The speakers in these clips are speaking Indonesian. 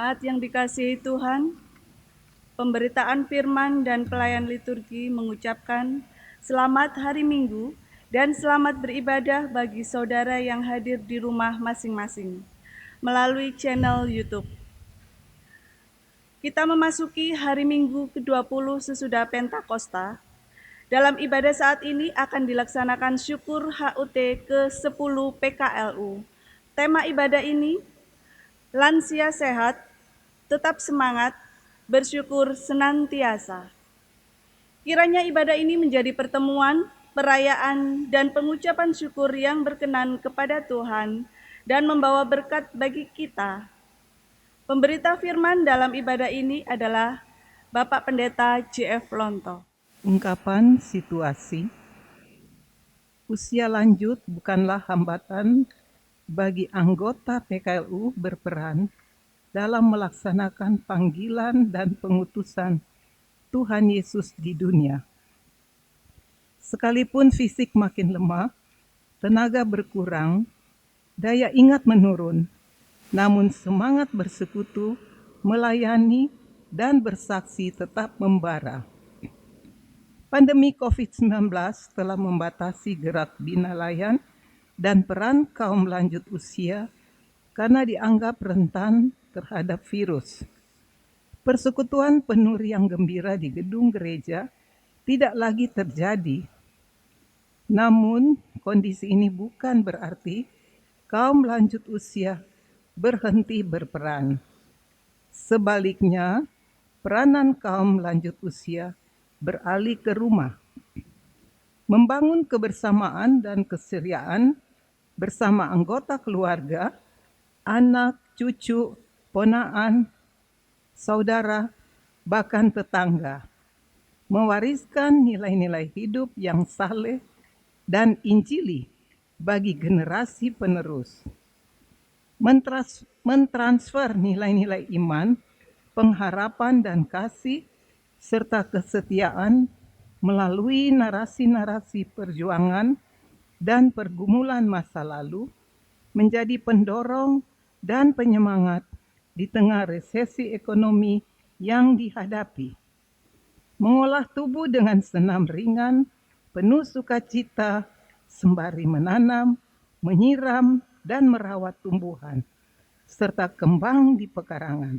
Jemaat yang dikasihi Tuhan, pemberitaan firman dan pelayan liturgi mengucapkan selamat hari Minggu dan selamat beribadah bagi saudara yang hadir di rumah masing-masing melalui channel YouTube. Kita memasuki hari Minggu ke-20 sesudah Pentakosta. Dalam ibadah saat ini akan dilaksanakan syukur HUT ke-10 PKLU. Tema ibadah ini, lansia sehat, tetap semangat, bersyukur senantiasa. Kiranya ibadah ini menjadi pertemuan, perayaan, dan pengucapan syukur yang berkenan kepada Tuhan dan membawa berkat bagi kita. Pemberita firman dalam ibadah ini adalah Bapak Pendeta JF Lonto. Ungkapan situasi. Usia lanjut bukanlah hambatan bagi anggota PKLU berperan dalam melaksanakan panggilan dan pengutusan Tuhan Yesus di dunia. Sekalipun fisik makin lemah, tenaga berkurang, daya ingat menurun, namun semangat bersekutu, melayani, dan bersaksi tetap membara. Pandemi COVID-19 telah membatasi gerak bina layan dan peran kaum lanjut usia karena dianggap rentan terhadap virus. Persekutuan penuh riang gembira di gedung gereja tidak lagi terjadi. Namun, kondisi ini bukan berarti kaum lanjut usia berhenti berperan. Sebaliknya, peranan kaum lanjut usia beralih ke rumah, membangun kebersamaan dan keseriaan bersama anggota keluarga, anak, cucu, ponaan, saudara, bahkan tetangga, mewariskan nilai-nilai hidup yang saleh dan injili bagi generasi penerus, mentransfer nilai-nilai iman, pengharapan dan kasih, serta kesetiaan melalui narasi-narasi perjuangan dan pergumulan masa lalu menjadi pendorong dan penyemangat di tengah resesi ekonomi yang dihadapi. Mengolah tubuh dengan senam ringan, penuh sukacita, sembari menanam, menyiram, dan merawat tumbuhan, serta kembang di pekarangan.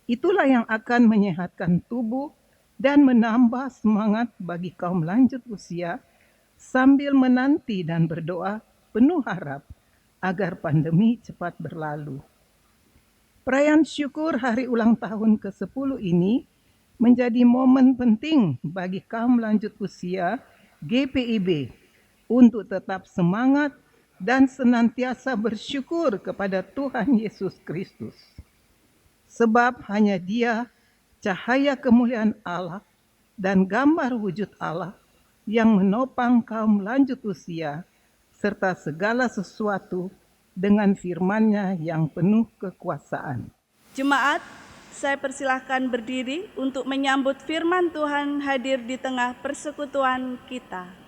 Itulah yang akan menyehatkan tubuh dan menambah semangat bagi kaum lanjut usia sambil menanti dan berdoa penuh harap agar pandemi cepat berlalu. Perayaan syukur hari ulang tahun ke-10 ini menjadi momen penting bagi kaum lanjut usia GPIB untuk tetap semangat dan senantiasa bersyukur kepada Tuhan Yesus Kristus. Sebab hanya Dia, cahaya kemuliaan Allah dan gambar wujud Allah yang menopang kaum lanjut usia serta segala sesuatu dengan firman-Nya yang penuh kekuasaan. Jemaat, saya persilahkan berdiri untuk menyambut firman Tuhan hadir di tengah persekutuan kita.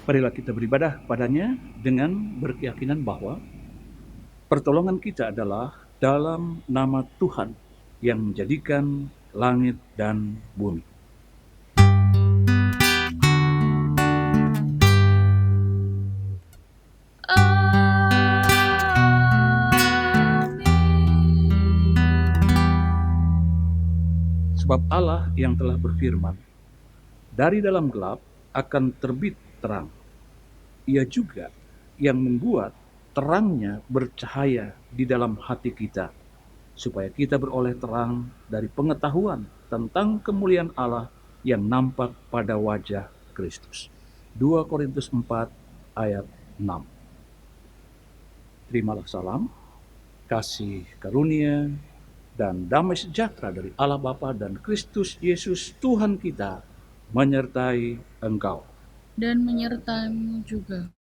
Marilah kita beribadah padanya dengan berkeyakinan bahwa pertolongan kita adalah dalam nama Tuhan yang menjadikan langit dan bumi. Sebab Allah yang telah berfirman, dari dalam gelap akan terbit terang. Ia juga yang membuat terangnya bercahaya di dalam hati kita, supaya kita beroleh terang dari pengetahuan tentang kemuliaan Allah yang nampak pada wajah Kristus. 2 Korintus 4 ayat 6. Terimalah salam, kasih karunia, dan damai sejahtera dari Allah Bapa dan Kristus Yesus Tuhan kita menyertai engkau. Dan menyertaimu juga.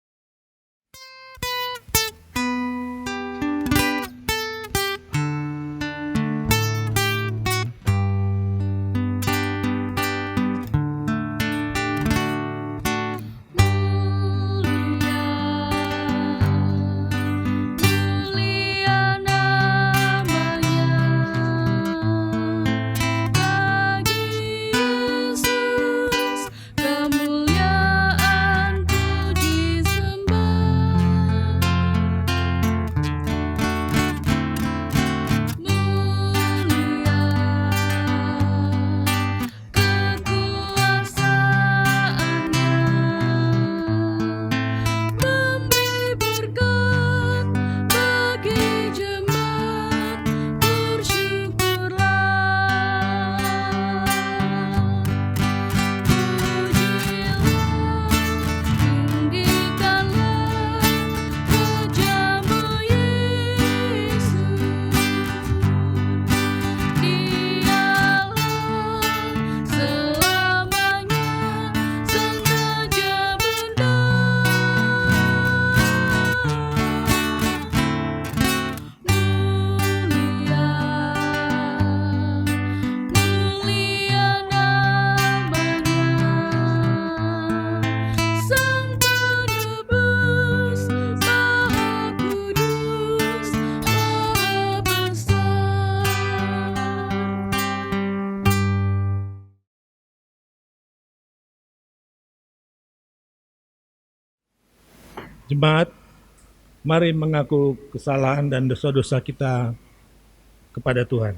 Jemaat, mari mengaku kesalahan dan dosa-dosa kita kepada Tuhan.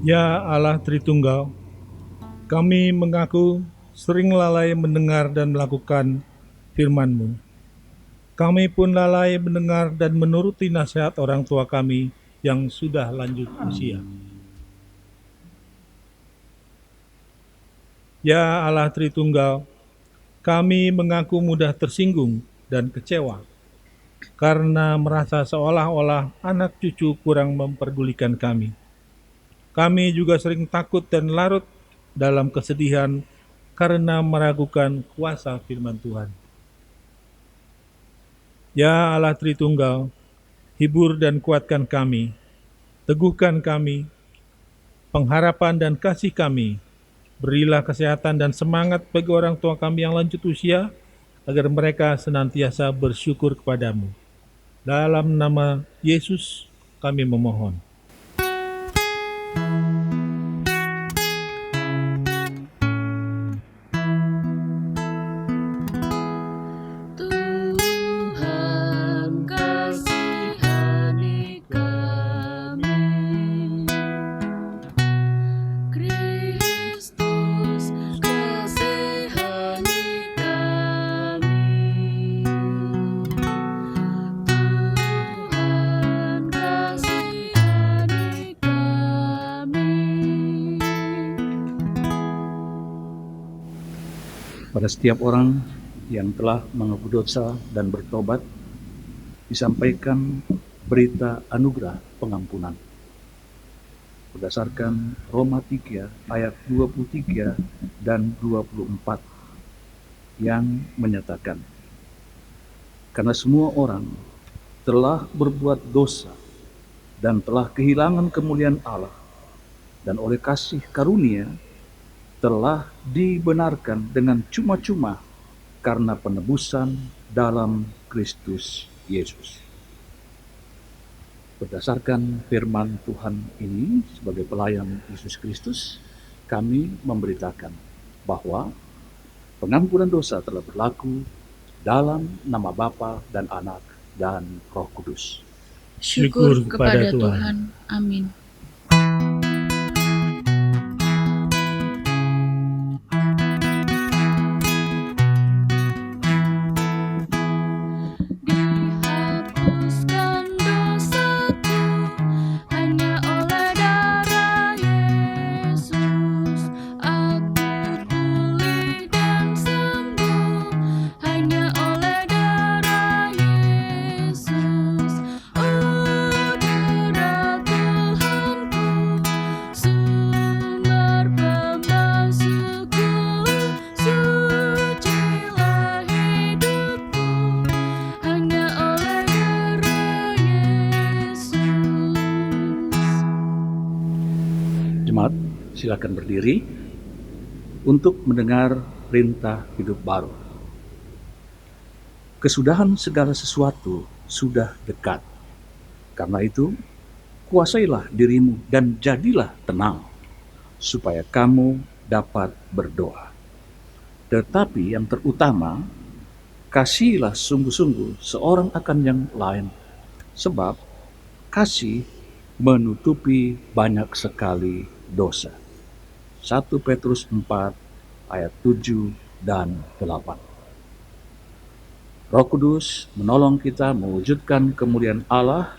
Ya Allah Tritunggal, kami mengaku sering lalai mendengar dan melakukan firman-Mu. Kami pun lalai mendengar dan menuruti nasihat orang tua kami yang sudah lanjut usia. Ya Allah Tritunggal, kami mengaku mudah tersinggung dan kecewa karena merasa seolah-olah anak cucu kurang memperdulikan kami. Kami juga sering takut dan larut dalam kesedihan karena meragukan kuasa firman Tuhan. Ya Allah Tritunggal, hibur dan kuatkan kami, teguhkan kami, pengharapan dan kasih kami. Berilah kesehatan dan semangat bagi orang tua kami yang lanjut usia, agar mereka senantiasa bersyukur kepadamu. Dalam nama Yesus kami memohon. Pada setiap orang yang telah mengaku dosa dan bertobat, disampaikan berita anugerah pengampunan. Berdasarkan Roma 3 ayat 23 dan 24 yang menyatakan, karena semua orang telah berbuat dosa dan telah kehilangan kemuliaan Allah, dan oleh kasih karunia telah dibenarkan dengan cuma-cuma karena penebusan dalam Kristus Yesus. Berdasarkan firman Tuhan ini, sebagai pelayan Yesus Kristus, kami memberitakan bahwa pengampunan dosa telah berlaku dalam nama Bapa dan Anak dan Roh Kudus. Syukur kepada Tuhan. Amin. Dihapuskan dosaku hanya oleh darah Yesus. Aku pulih dan sembuh hanya oleh darah Yesus. Oh, darah Tuhanku, sumber pembasuhku, sucilah hidupku hanya oleh darah Yesus. Jemaat, silakan berdiri untuk mendengar perintah hidup baru. Kesudahan segala sesuatu sudah dekat. Karena itu, kuasailah dirimu dan jadilah tenang, supaya kamu dapat berdoa. Tetapi yang terutama, kasihilah sungguh-sungguh seorang akan yang lain, sebab kasih menutupi banyak sekali dosa. 1 Petrus 4 ayat 7 dan 8. Roh Kudus menolong kita mewujudkan kemuliaan Allah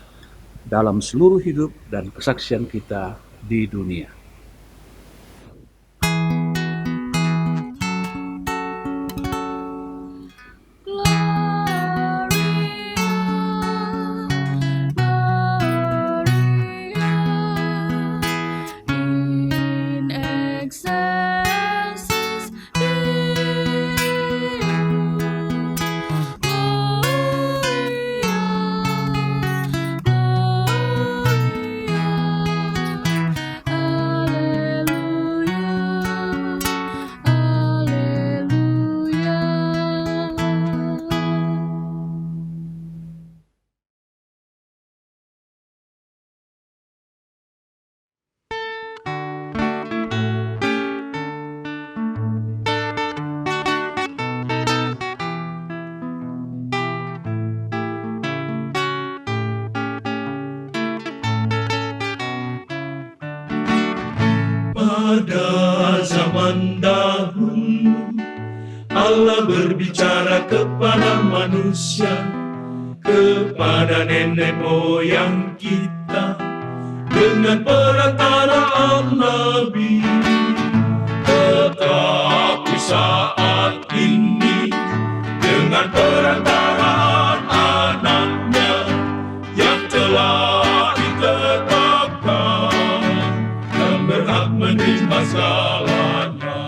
dalam seluruh hidup dan kesaksian kita di dunia. In excelsis Pada zaman dahulu, Allah berbicara kepada manusia, kepada nenek moyang kita, dengan perantaraan nabi. Tetapi saat ini, dengan perantaraan anaknya, yang telah ditetapkan dan berhak menerima segalanya.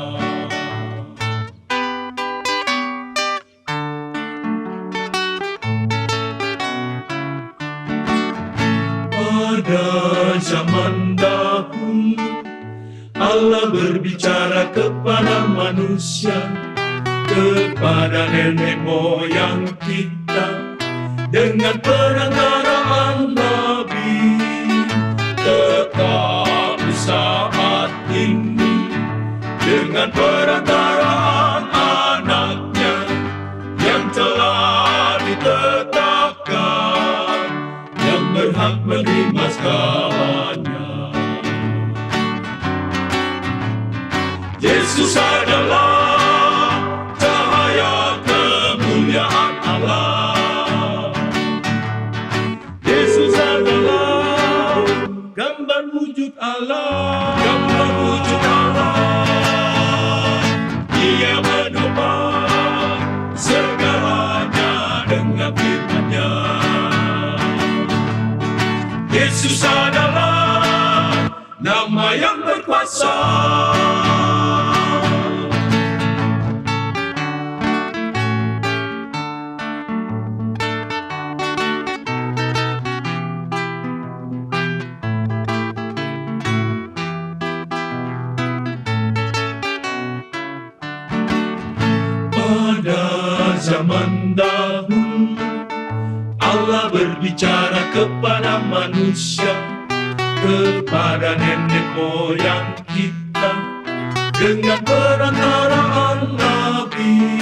Pada zaman dahulu, Allah berbicara kepada manusia, kepada nenek moyang kita, dengan perantaraan nabi. Tetapi saat ini, dengan perantaraan anaknya, yang telah ditetapkan, yang berhak menerima segalanya. Yesus adalah cahaya kemuliaan Allah. Yesus adalah gambar wujud Allah. Gambar wujud Allah. Dia menopang berkuasa. Pada zaman dahulu Allah berbicara kepada manusia, kepada nenek moyang kita dengan perantaraan nabi.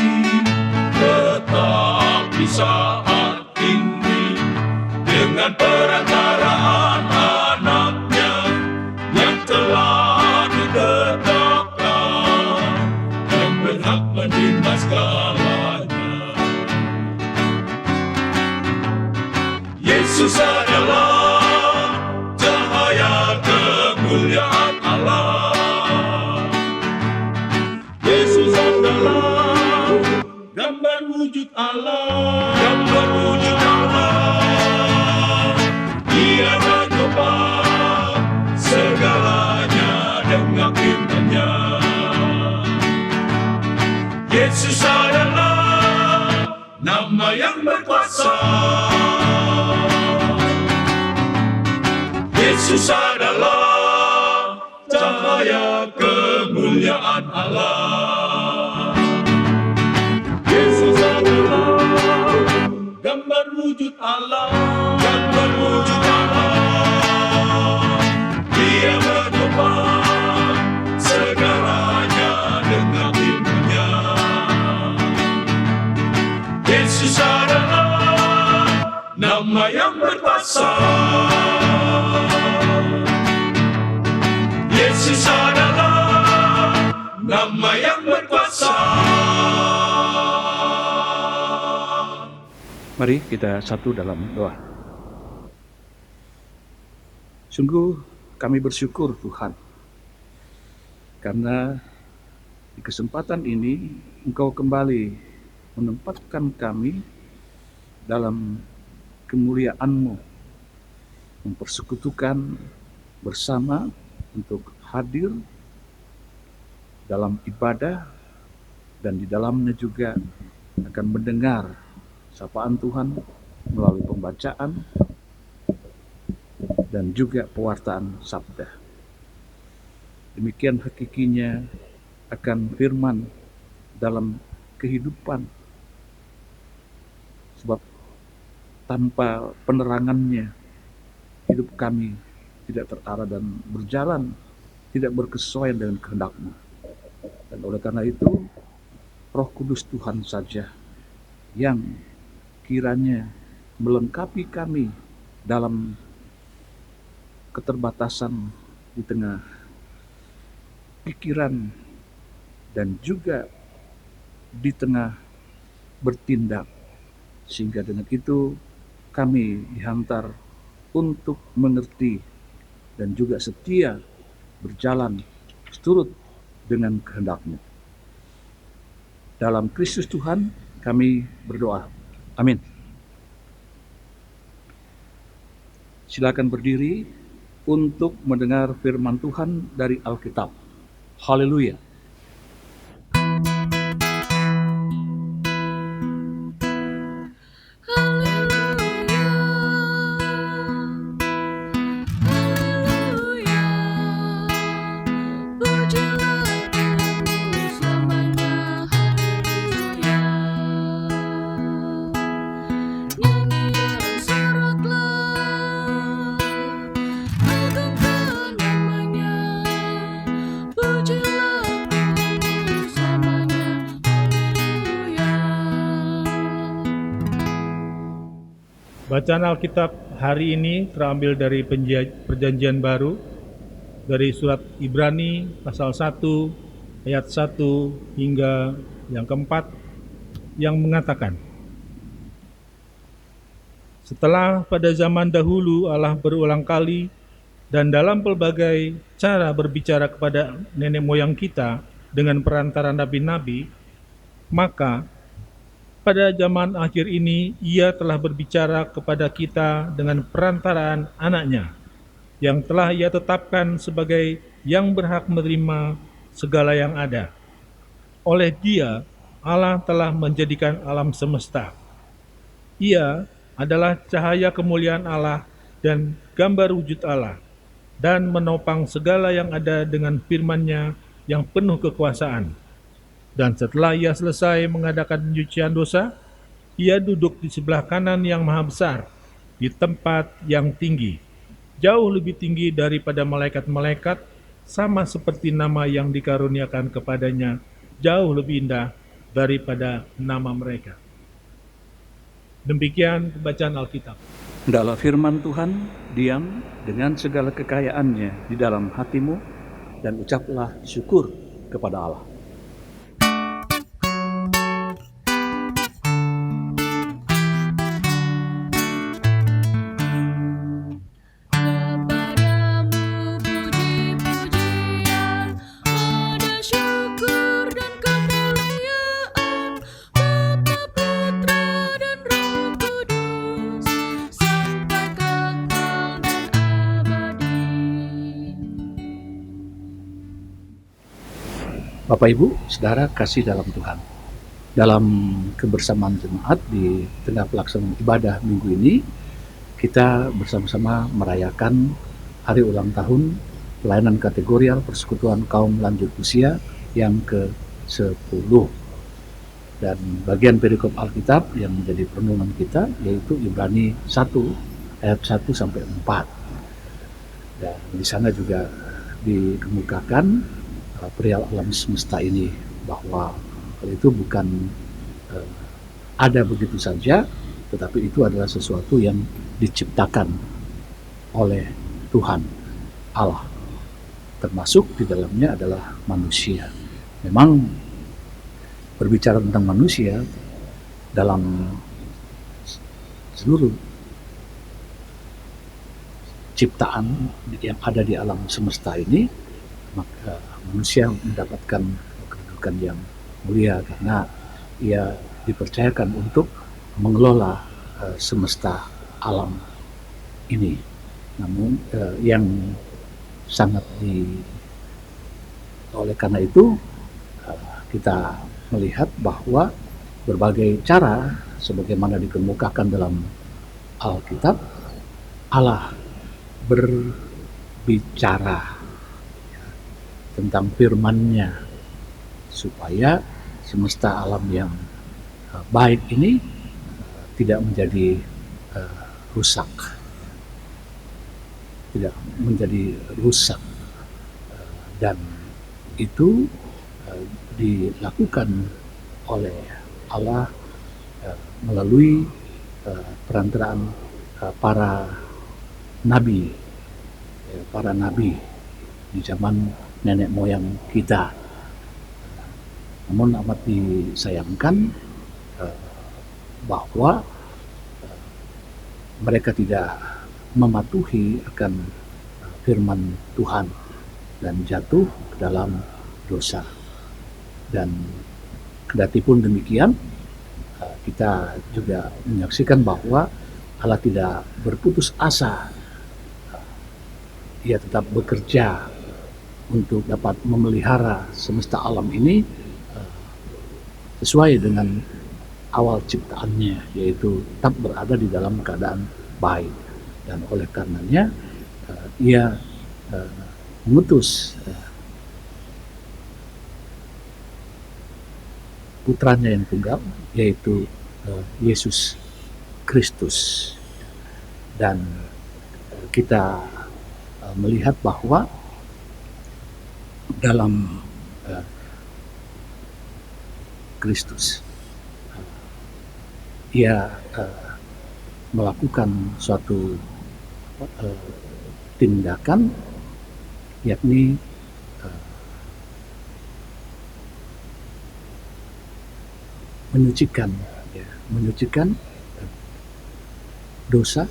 Tetapi saat ini dengan perantaraan anaknya yang telah ditetapkan dan berhak menerima segalanya. Yesus adalah cahaya kemuliaan Allah. Yesus adalah gambar wujud Allah. Gambar wujud Allah. Dia mencoba segalanya dengan firman-Nya. Yesus adalah nama yang berkuasa. Yesus adalah cahaya kemuliaan Allah. Yesus adalah gambar wujud Allah. Gambar wujud Allah. Dia mencoba segalanya dengan firman-Nya. Yesus adalah nama yang berkuasa. Yesus adalah nama yang berkuasa. Mari kita satu dalam doa. Sungguh kami bersyukur Tuhan, karena di kesempatan ini Engkau kembali menempatkan kami dalam kemuliaan-Mu, mempersekutukan bersama untuk hadir dalam ibadah dan di dalamnya juga akan mendengar sapaan Tuhan melalui pembacaan dan juga pewartaan sabda. Demikian hakikinya akan firman dalam kehidupan, sebab tanpa penerangannya hidup kami tidak terarah dan berjalan tidak berkesesuaian dengan kehendak-Mu. Dan oleh karena itu Roh Kudus Tuhan saja yang kiranya melengkapi kami dalam keterbatasan di tengah pikiran dan juga di tengah bertindak, sehingga dengan itu kami dihantar untuk mengerti dan juga setia berjalan seturut dengan kehendak-Mu. Dalam Kristus Tuhan kami berdoa. Amin. Silakan berdiri untuk mendengar firman Tuhan dari Alkitab. Haleluya. Bacaan Alkitab hari ini terambil dari Perjanjian Baru, dari surat Ibrani pasal 1 ayat 1 hingga yang keempat, yang mengatakan, setelah pada zaman dahulu Allah berulang kali dan dalam pelbagai cara berbicara kepada nenek moyang kita dengan perantara nabi-nabi, maka pada zaman akhir ini Ia telah berbicara kepada kita dengan perantaraan anaknya, yang telah Ia tetapkan sebagai yang berhak menerima segala yang ada. Oleh Dia, Allah telah menjadikan alam semesta. Ia adalah cahaya kemuliaan Allah dan gambar wujud Allah, dan menopang segala yang ada dengan firman-Nya yang penuh kekuasaan. Dan setelah Ia selesai mengadakan penyucian dosa, Ia duduk di sebelah kanan yang maha besar, di tempat yang tinggi, jauh lebih tinggi daripada malaikat-malaikat, sama seperti nama yang dikaruniakan kepadanya jauh lebih indah daripada nama mereka. Demikian pembacaan Alkitab. Hendaklah firman Tuhan diam dengan segala kekayaannya di dalam hatimu, dan ucaplah syukur kepada Allah. Kepadamu puji-pujian, pada syukur dan kemuliaan, Bapa, Putra, dan Roh Kudus, sampai kekal dan abadi. Bapak Ibu, Saudara kasih dalam Tuhan. Dalam kebersamaan jemaat di tengah pelaksanaan ibadah minggu ini, kita bersama-sama merayakan hari ulang tahun pelayanan kategorial Persekutuan Kaum Lanjut Usia yang ke-10. Dan bagian perikop Alkitab yang menjadi perenungan kita yaitu Ibrani 1 ayat 1 sampai 4. Dan di sana juga dikemukakan perihal alam semesta ini, bahwa hal itu bukan ada begitu saja, tetapi itu adalah sesuatu yang diciptakan oleh Tuhan Allah, termasuk di dalamnya adalah manusia. Memang berbicara tentang manusia dalam seluruh ciptaan yang ada di alam semesta ini, maka manusia mendapatkan kedudukan yang mulia karena ia dipercayakan untuk mengelola semesta alam ini. Namun yang sangat oleh karena itu kita melihat bahwa berbagai cara sebagaimana dikemukakan dalam Alkitab, Allah berbicara tentang firman-Nya supaya semesta alam yang baik ini tidak menjadi rusak, dan itu dilakukan oleh Allah melalui perantaraan para nabi di zaman nenek moyang kita. Namun amat disayangkan bahwa mereka tidak mematuhi akan firman Tuhan dan jatuh ke dalam dosa. Dan kendati pun demikian, kita juga menyaksikan bahwa Allah tidak berputus asa. Ia tetap bekerja untuk dapat memelihara semesta alam ini sesuai dengan awal ciptaannya, yaitu tetap berada di dalam keadaan baik. Dan oleh karenanya ia mengutus putranya yang tunggal, yaitu Yesus Kristus. Dan kita melihat bahwa dalam Kristus ia melakukan suatu tindakan, yakni menyucikan dosa,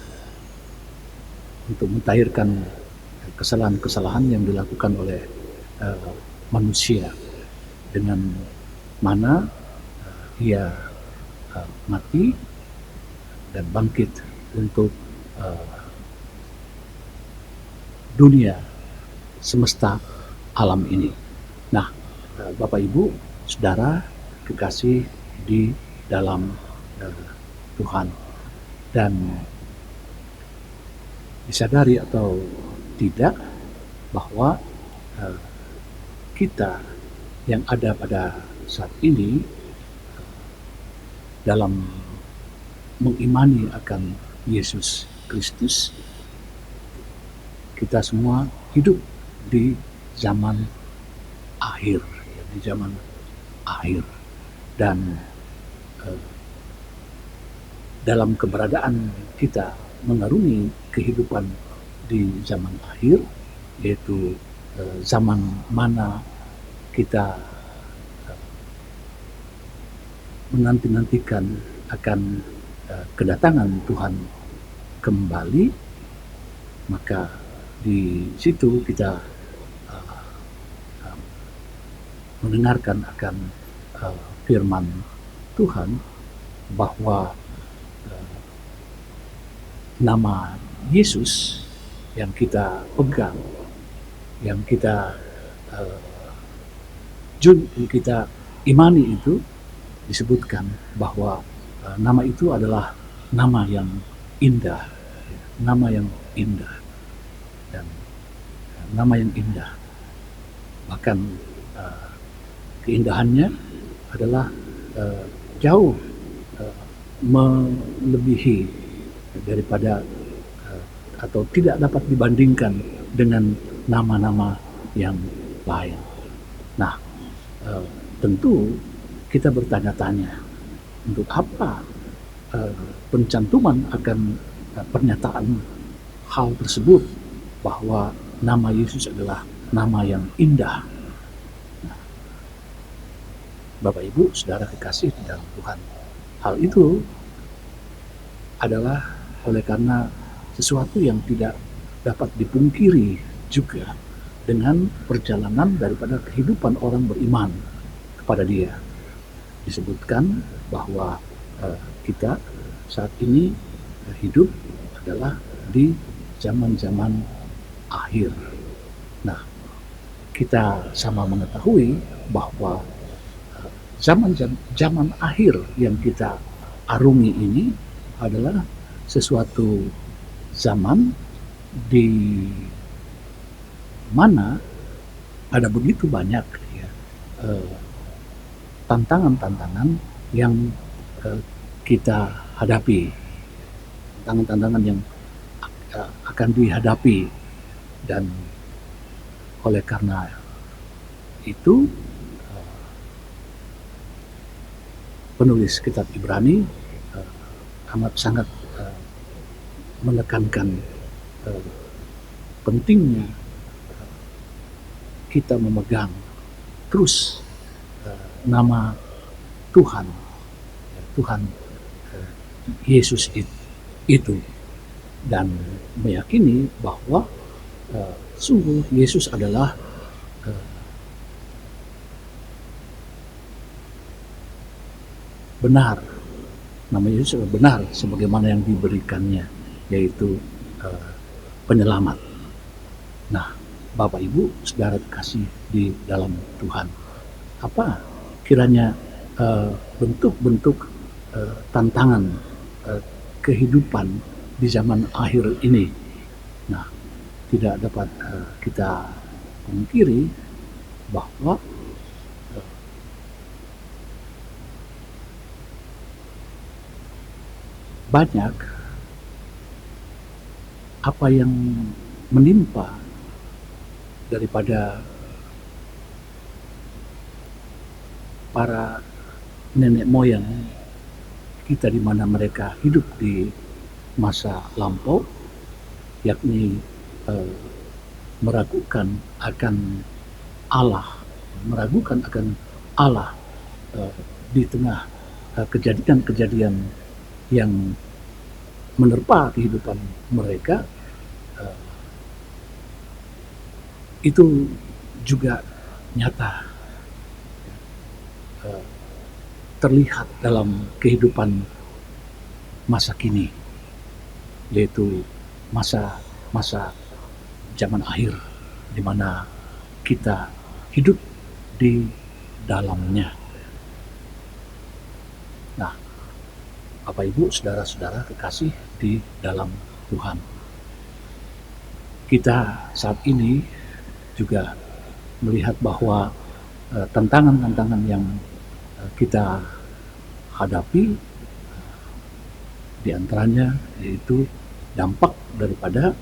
untuk mentahirkan kesalahan-kesalahan yang dilakukan oleh manusia, dengan mana ia mati dan bangkit untuk dunia semesta alam ini. Nah, Bapak Ibu, Saudara kekasih di dalam Tuhan, dan disadari atau tidak bahwa kita yang ada pada saat ini dalam mengimani akan Yesus Kristus, kita semua hidup di zaman akhir, di zaman akhir, dan dalam keberadaan kita mengarungi kehidupan di zaman akhir, yaitu zaman mana kita menanti-nantikan akan kedatangan Tuhan kembali, maka di situ kita mendengarkan akan firman Tuhan bahwa nama Yesus yang kita pegang, yang kita kita imani itu, disebutkan bahwa nama itu adalah nama yang indah, nama yang indah, dan nama yang indah. Bahkan keindahannya adalah jauh melebihi daripada atau tidak dapat dibandingkan dengan nama-nama yang lain. Nah, tentu kita bertanya-tanya, untuk apa pencantuman akan pernyataan hal tersebut bahwa nama Yesus adalah nama yang indah. Nah, Bapak Ibu, Saudara kekasih di dalam Tuhan, hal itu adalah oleh karena sesuatu yang tidak dapat dipungkiri juga dengan perjalanan daripada kehidupan orang beriman kepada Dia. Disebutkan bahwa kita saat ini hidup adalah di zaman-zaman akhir. Nah, kita sama mengetahui bahwa zaman akhir yang kita arungi ini adalah sesuatu zaman di mana ada begitu banyak tantangan-tantangan yang kita hadapi, tantangan-tantangan yang akan dihadapi, dan oleh karena itu penulis kitab Ibrani amat sangat menekankan pentingnya kita memegang terus nama Tuhan, Tuhan Yesus itu, dan meyakini bahwa sungguh Yesus adalah benar, nama Yesus adalah benar sebagaimana yang diberikannya, yaitu penyelamat. Nah, Bapak Ibu, Saudara kasih di dalam Tuhan, apa kiranya bentuk-bentuk tantangan kehidupan di zaman akhir ini? Nah, tidak dapat kita pungkiri bahwa banyak apa yang menimpa daripada para nenek moyang kita, di mana mereka hidup di masa lampau, yakni meragukan akan Allah, meragukan akan Allah di tengah kejadian-kejadian yang menerpa kehidupan mereka. Itu juga nyata terlihat dalam kehidupan masa kini, yaitu masa zaman akhir, di mana kita hidup di dalamnya. Nah, Bapak Ibu, saudara-saudara kekasih di dalam Tuhan, kita saat ini juga melihat bahwa tantangan-tantangan yang kita hadapi, di antaranya yaitu dampak daripada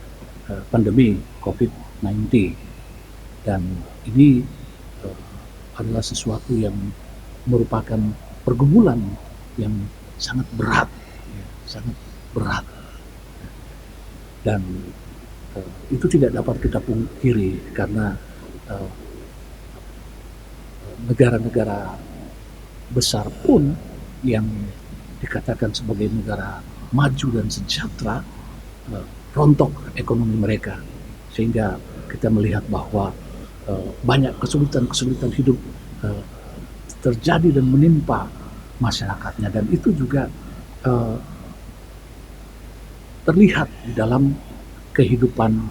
pandemi COVID-19, dan ini adalah sesuatu yang merupakan pergumulan yang sangat berat, sangat berat, dan itu tidak dapat kita pungkiri karena negara-negara besar pun yang dikatakan sebagai negara maju dan sejahtera, rontok ekonomi mereka, sehingga kita melihat bahwa banyak kesulitan-kesulitan hidup terjadi dan menimpa masyarakatnya, dan itu juga terlihat di dalam kehidupan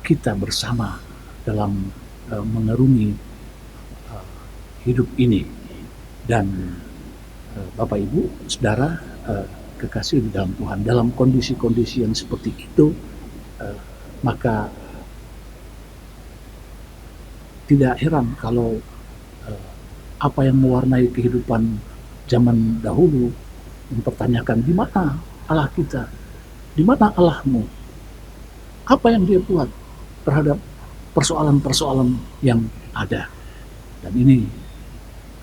kita bersama dalam mengarungi hidup ini. Dan Bapak Ibu, saudara kekasih di dalam Tuhan, dalam kondisi-kondisi yang seperti itu, maka tidak heran kalau apa yang mewarnai kehidupan zaman dahulu mempertanyakan, di mana Allah kita, di mana Allahmu, apa yang Dia buat terhadap persoalan-persoalan yang ada. Dan ini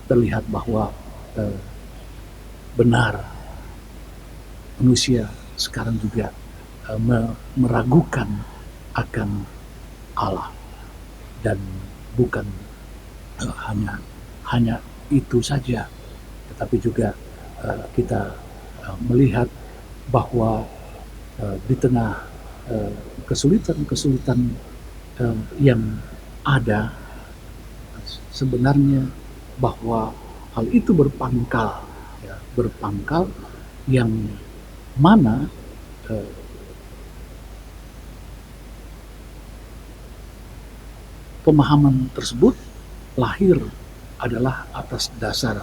terlihat bahwa benar manusia sekarang juga meragukan akan Allah, dan bukan hanya itu saja, tetapi juga kita melihat bahwa di tengah kesulitan-kesulitan yang ada, sebenarnya bahwa hal itu berpangkal, berpangkal yang mana pemahaman tersebut lahir adalah atas dasar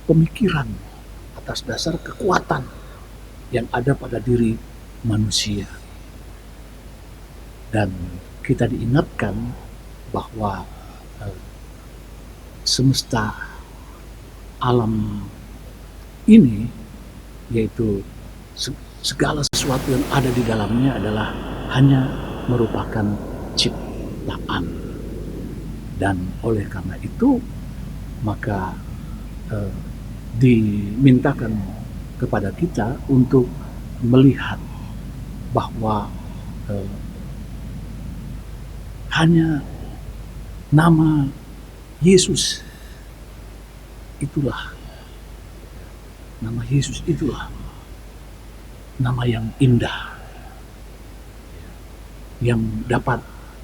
pemikiran, atas dasar kekuatan yang ada pada diri manusia. Dan kita diingatkan bahwa semesta alam ini, yaitu segala sesuatu yang ada di dalamnya, adalah hanya merupakan ciptaan. Dan oleh karena itu maka dimintakan kepada kita untuk melihat bahwa hanya nama Yesus itulah, nama Yesus itulah nama yang indah, yang dapat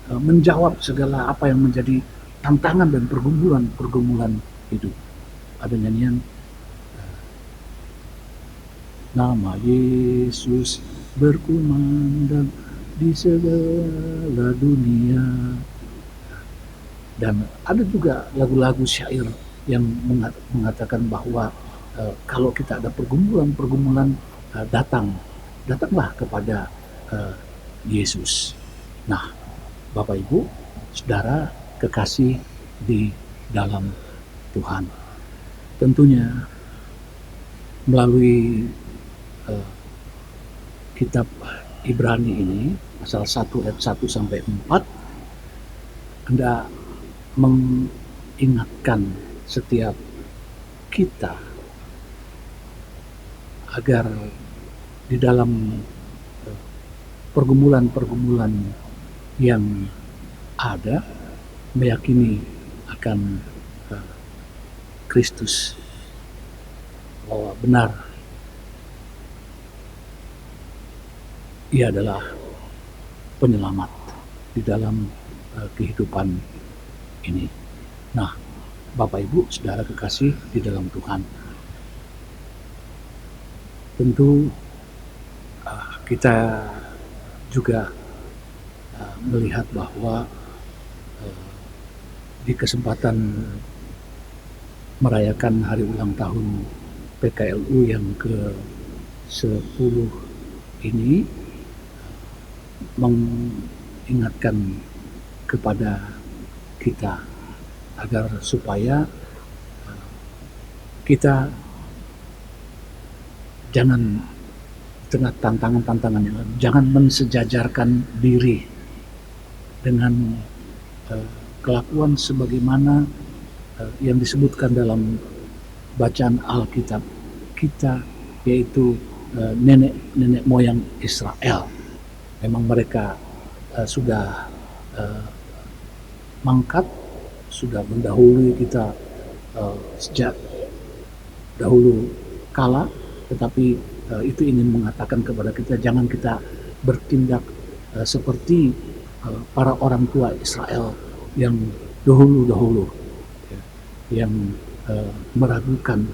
menjawab segala apa yang menjadi tantangan dan pergumulan hidup. Ada nyanyian, nama Yesus berkumandang di segala dunia. Dan ada juga lagu-lagu syair yang mengatakan bahwa kalau kita ada pergumulan, datanglah kepada Yesus. Nah, Bapak Ibu, saudara kekasih di dalam Tuhan, tentunya melalui kitab Ibrani ini, pasal 1 ayat 1 sampai 4, hendak mengingatkan setiap kita agar di dalam pergumulan-pergumulan yang ada, meyakini akan Kristus, bahwa benar Ia adalah penyelamat di dalam kehidupan ini. Nah, Bapak Ibu, saudara kekasih di dalam Tuhan, tentu kita juga melihat bahwa di kesempatan merayakan hari ulang tahun PKLU yang ke-10 ini mengingatkan kepada kita agar supaya kita jangan di tengah tantangan-tantangan yang lain, jangan mensejajarkan diri dengan kelakuan sebagaimana yang disebutkan dalam bacaan Alkitab kita, yaitu nenek moyang Israel. Memang mereka sudah mangkat, sudah mendahului kita sejak dahulu kala, tetapi itu ingin mengatakan kepada kita jangan kita bertindak seperti para orang tua Israel yang dahulu yang meragukan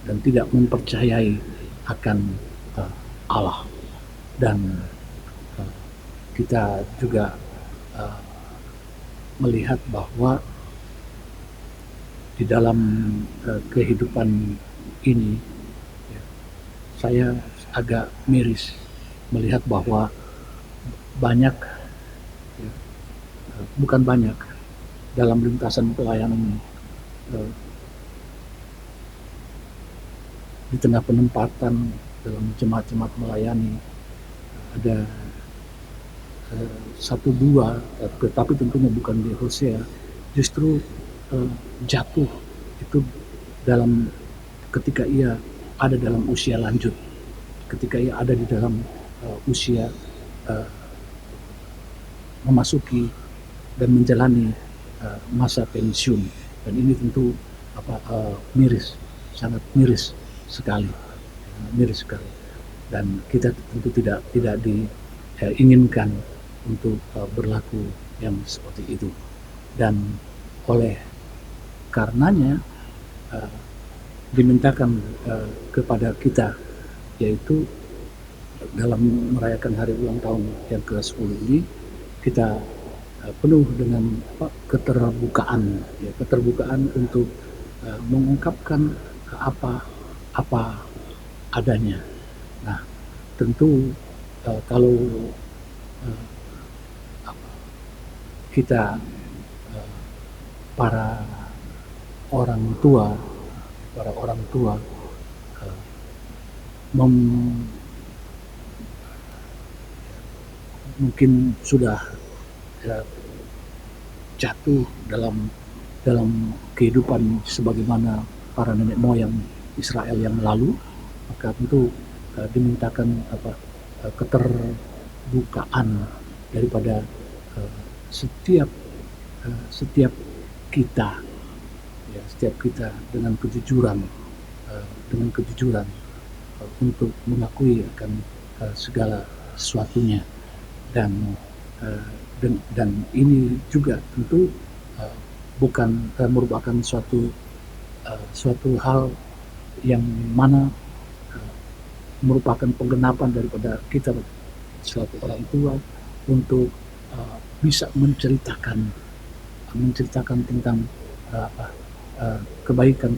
dan tidak mempercayai akan Allah. Dan kita juga melihat bahwa di dalam kehidupan ini saya agak miris melihat bahwa banyak, bukan banyak, dalam lintasan pelayanan di tengah penempatan dalam jemaat-jemaat melayani ada satu dua, tetapi tentunya bukan di Hosea, justru jatuh itu dalam ketika ia ada dalam usia lanjut, ketika ia ada di dalam usia memasuki dan menjalani masa pensiun. Dan ini tentu miris, sangat miris sekali, dan kita tentu tidak diinginkan untuk berlaku yang seperti itu. Dan oleh karenanya dimintakan kepada kita, yaitu dalam merayakan hari ulang tahun yang ke-10 ini kita penuh dengan keterbukaan untuk mengungkapkan apa adanya. Nah, tentu kalau kita para orang tua mungkin sudah jatuh dalam kehidupan sebagaimana para nenek moyang Israel yang lalu, maka tentu dimintakan keterbukaan daripada setiap kita, setiap kita dengan kejujuran untuk mengakui akan segala sesuatunya. Dan ini juga tentu bukan merupakan suatu hal yang mana merupakan penggenapan daripada kita selaku orang tua untuk bisa menceritakan tentang kebaikan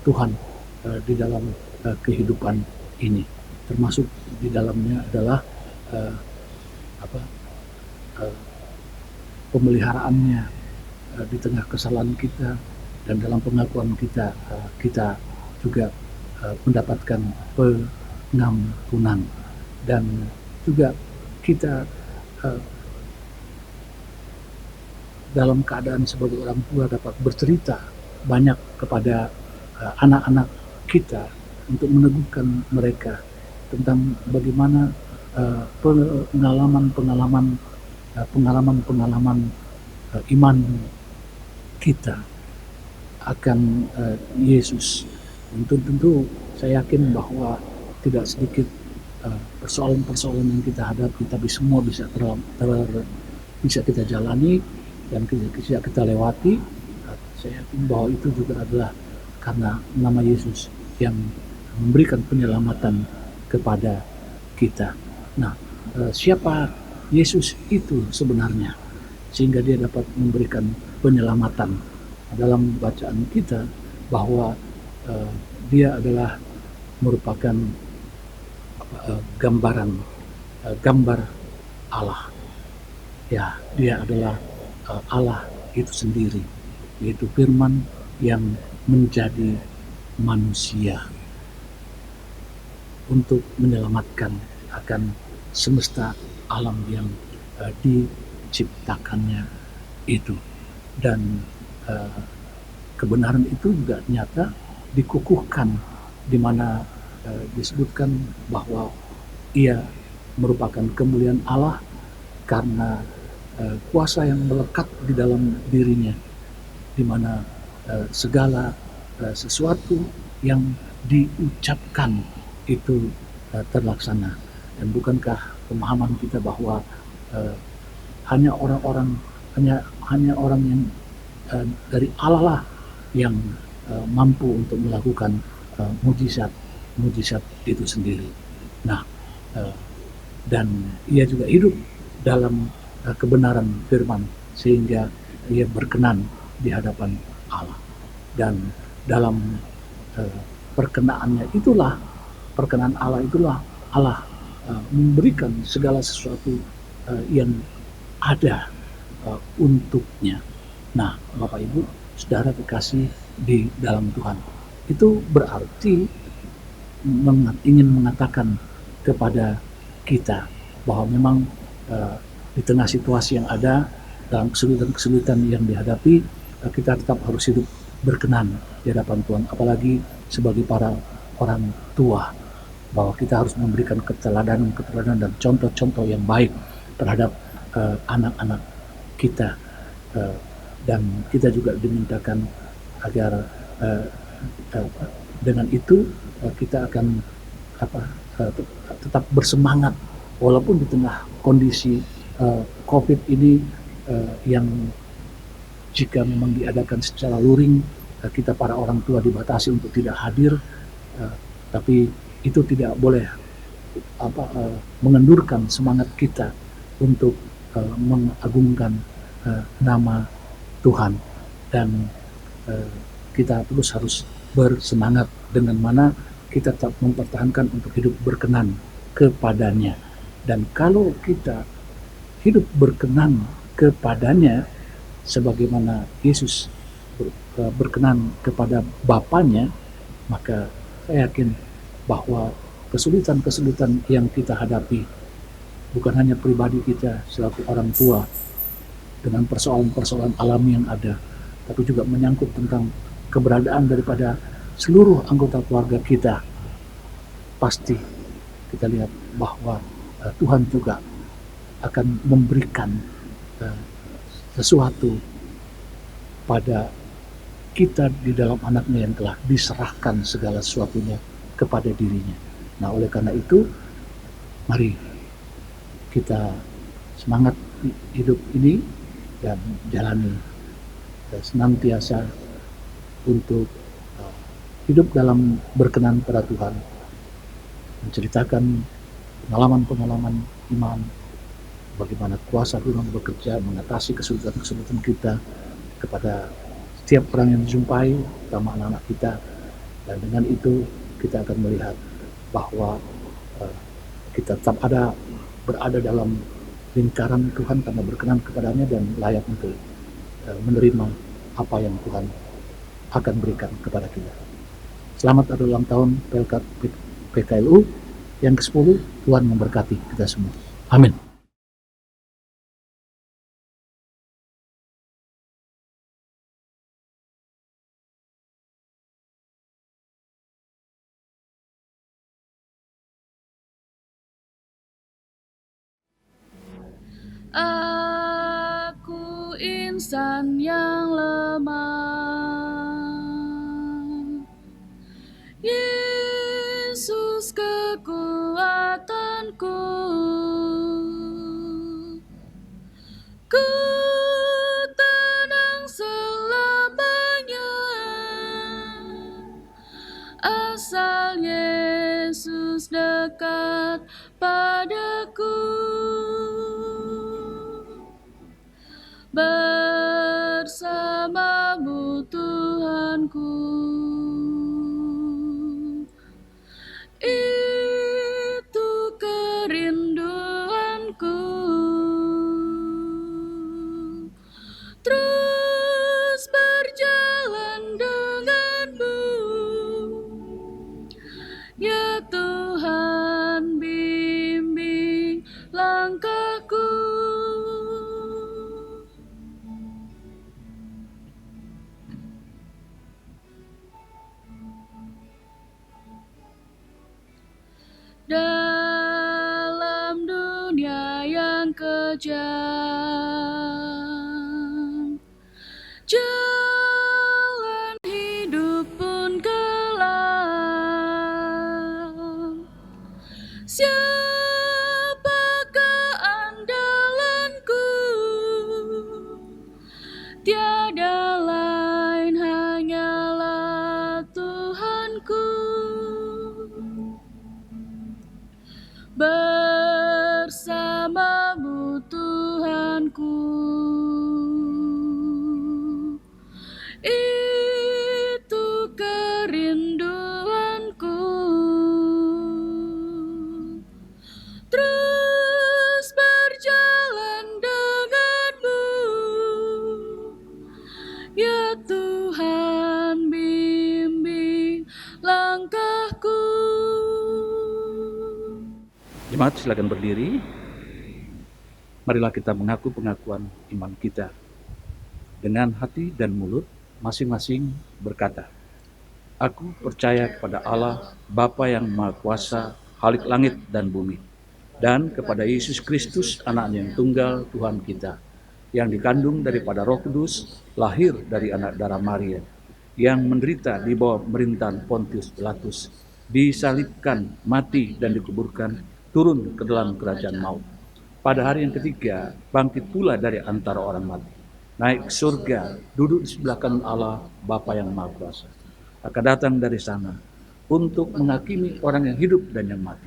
Tuhan di dalam kehidupan ini, termasuk di dalamnya adalah pemeliharaannya di tengah kesalahan kita, dan dalam pengakuan kita juga mendapatkan pengampunan, dan juga kita dalam keadaan sebagai orang tua dapat bercerita banyak kepada anak-anak kita untuk meneguhkan mereka tentang bagaimana pengalaman iman kita akan Yesus. Tentu saya yakin bahwa tidak sedikit persoalan-persoalan yang kita hadapi, tapi semua bisa kita jalani dan bisa kita lewati. Saya yakin bahwa itu juga adalah karena nama Yesus yang memberikan penyelamatan kepada kita. Nah, siapa Yesus itu sebenarnya, sehingga dia dapat memberikan penyelamatan. Dalam bacaan kita bahwa dia adalah merupakan gambar Allah. Ya, dia adalah Allah itu sendiri, yaitu firman yang menjadi manusia untuk menyelamatkan akan semesta alam yang diciptakannya itu. Dan kebenaran itu juga nyata dikukuhkan, di mana disebutkan bahwa ia merupakan kemuliaan Allah karena kuasa yang melekat di dalam dirinya, di mana segala sesuatu yang diucapkan itu terlaksana. Dan bukankah pemahaman kita bahwa hanya orang yang dari Allah lah yang mampu untuk melakukan mujizat itu sendiri. Nah, dan ia juga hidup dalam kebenaran firman, sehingga ia berkenan di hadapan Allah. Dan dalam perkenaan Allah itulah Allah memberikan segala sesuatu yang ada untuknya. Nah, Bapak Ibu, saudara kekasih di dalam Tuhan, itu berarti ingin mengatakan kepada kita bahwa memang di tengah situasi yang ada, dalam kesulitan-kesulitan yang dihadapi, kita tetap harus hidup berkenan di hadapan Tuhan, apalagi sebagai para orang tua, bahwa kita harus memberikan keteladanan dan contoh-contoh yang baik terhadap anak-anak kita, dan kita juga dimintakan agar dengan itu kita akan tetap bersemangat walaupun di tengah kondisi COVID ini yang jika memang diadakan secara luring, kita para orang tua dibatasi untuk tidak hadir, tapi itu tidak boleh mengendurkan semangat kita untuk mengagungkan nama Tuhan. Dan kita terus harus bersemangat dengan mana kita tetap mempertahankan untuk hidup berkenan kepadanya. Dan kalau kita hidup berkenan kepadanya sebagaimana Yesus berkenan kepada Bapanya, maka saya yakin bahwa kesulitan-kesulitan yang kita hadapi, bukan hanya pribadi kita selaku orang tua dengan persoalan-persoalan alami yang ada, tapi juga menyangkut tentang keberadaan daripada seluruh anggota keluarga kita. Pasti kita lihat bahwa Tuhan juga akan memberikan sesuatu pada kita di dalam anaknya yang telah diserahkan segala sesuatunya kepada dirinya. Nah, oleh karena itu, mari kita semangat hidup ini dan jalani senantiasa untuk hidup dalam berkenan pada Tuhan, menceritakan pengalaman-pengalaman iman, bagaimana kuasa Tuhan bekerja mengatasi kesulitan-kesulitan kita kepada setiap orang yang dijumpai, terutama anak-anak kita. Dan dengan itu kita akan melihat bahwa kita tetap berada dalam lingkaran Tuhan karena berkenan kepadanya dan layak untuk menerima apa yang Tuhan akan berikan kepada kita. Selamat hari ulang tahun PKLU yang ke-10. Tuhan memberkati kita semua. Amin. Aku insan yang lemah, Yesus kekuatanku. Ku tenang selamanya, asal Yesus dekat padaku. bersamamu Tuhanku. Itu kerinduanku, terus berjalan denganmu, ya Tuhan, bimbing langkahku. Dalam dunia yang kejam, jalan hidup pun gelap. Siapakah andalanku? Tiada lain, hanyalah Tuhanku. Bersamamu Tuhanku, itu kerinduanku, terus berjalan denganmu, ya Tuhan, bimbing langkahku. Jemaat, silakan berdiri. Marilah kita mengaku pengakuan iman kita. Dengan hati dan mulut masing-masing berkata, "Aku percaya kepada Allah, Bapa yang Maha Kuasa, Khalik langit dan bumi, dan kepada Yesus Kristus, Anaknya yang tunggal, Tuhan kita, yang dikandung daripada Roh Kudus, lahir dari anak darah Maria, yang menderita di bawah pemerintahan Pontius Pilatus, disalibkan, mati dan dikuburkan, turun ke dalam kerajaan maut. Pada hari yang ketiga, bangkit pula dari antara orang mati, naik ke surga, duduk di sebelah kanan Allah, Bapa yang Maha Kuasa. Akan datang dari sana untuk menghakimi orang yang hidup dan yang mati.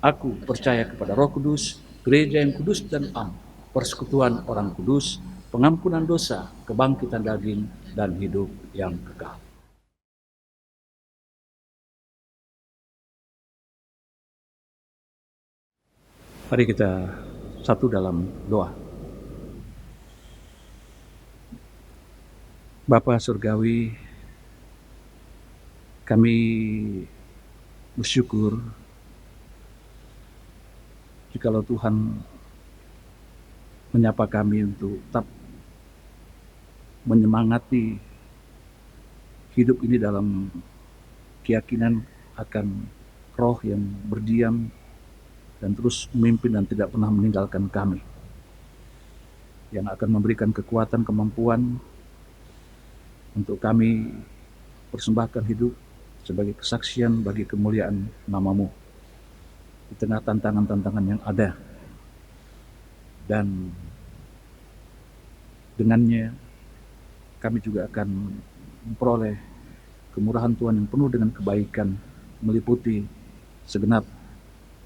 Aku percaya kepada Roh Kudus, gereja yang kudus dan am, persekutuan orang kudus, pengampunan dosa, kebangkitan daging, dan hidup yang kekal." Mari kita satu dalam doa. Bapa Surgawi, kami bersyukur jikalau Tuhan menyapa kami untuk tetap menyemangati hidup ini dalam keyakinan akan Roh yang berdiam dan terus memimpin dan tidak pernah meninggalkan kami, yang akan memberikan kekuatan, kemampuan untuk kami persembahkan hidup sebagai kesaksian bagi kemuliaan nama-Mu di tengah tantangan-tantangan yang ada. Dan dengannya kami juga akan memperoleh kemurahan Tuhan yang penuh dengan kebaikan, meliputi segenap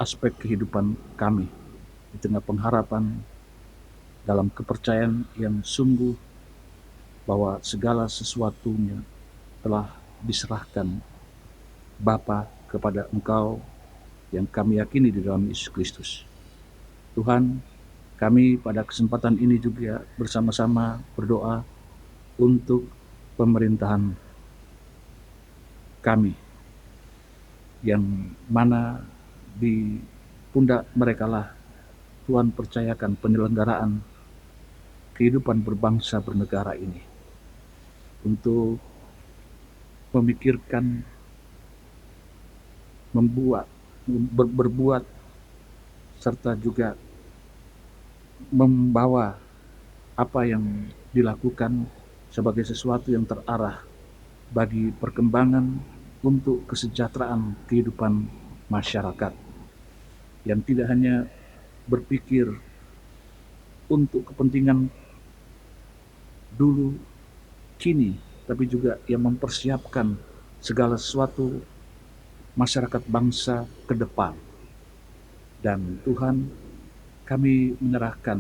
aspek kehidupan kami di tengah pengharapan dalam kepercayaan yang sungguh bahwa segala sesuatunya telah diserahkan Bapa kepada Engkau yang kami yakini di dalam Yesus Kristus. Tuhan, kami pada kesempatan ini juga bersama-sama berdoa untuk pemerintahan kami, yang mana di pundak mereka lah Tuhan percayakan penyelenggaraan kehidupan berbangsa bernegara ini, untuk memikirkan, berbuat, serta juga membawa apa yang dilakukan sebagai sesuatu yang terarah bagi perkembangan untuk kesejahteraan kehidupan masyarakat, yang tidak hanya berpikir untuk kepentingan dulu kini, tapi juga yang mempersiapkan segala sesuatu masyarakat bangsa ke depan. Dan Tuhan, kami menyerahkan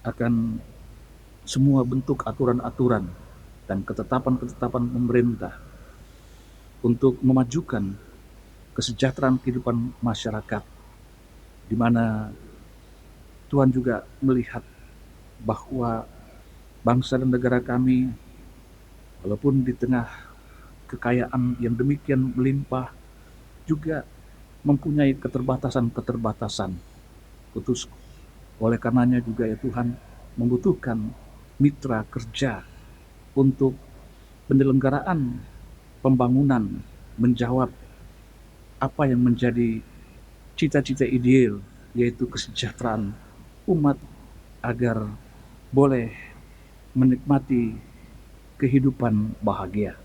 akan semua bentuk aturan-aturan dan ketetapan-ketetapan pemerintah untuk memajukan kesejahteraan kehidupan masyarakat, di mana Tuhan juga melihat bahwa bangsa dan negara kami, walaupun di tengah kekayaan yang demikian melimpah, juga mempunyai keterbatasan-keterbatasan. Putus. Oleh karenanya juga ya Tuhan membutuhkan mitra kerja untuk penyelenggaraan pembangunan, menjawab apa yang menjadi cita-cita ideal, yaitu kesejahteraan umat agar boleh menikmati kehidupan bahagia.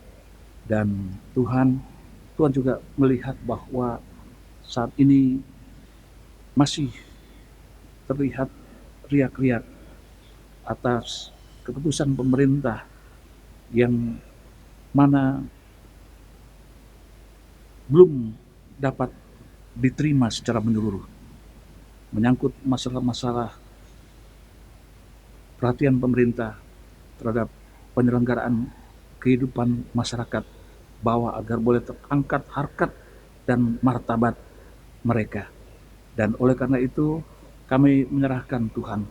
Dan Tuhan juga melihat bahwa saat ini masih terlihat riak-riak atas keputusan pemerintah yang mana belum dapat diterima secara menyeluruh, menyangkut masalah-masalah perhatian pemerintah terhadap penyelenggaraan kehidupan masyarakat bawah agar boleh terangkat harkat dan martabat mereka. Dan oleh karena itu kami menyerahkan Tuhan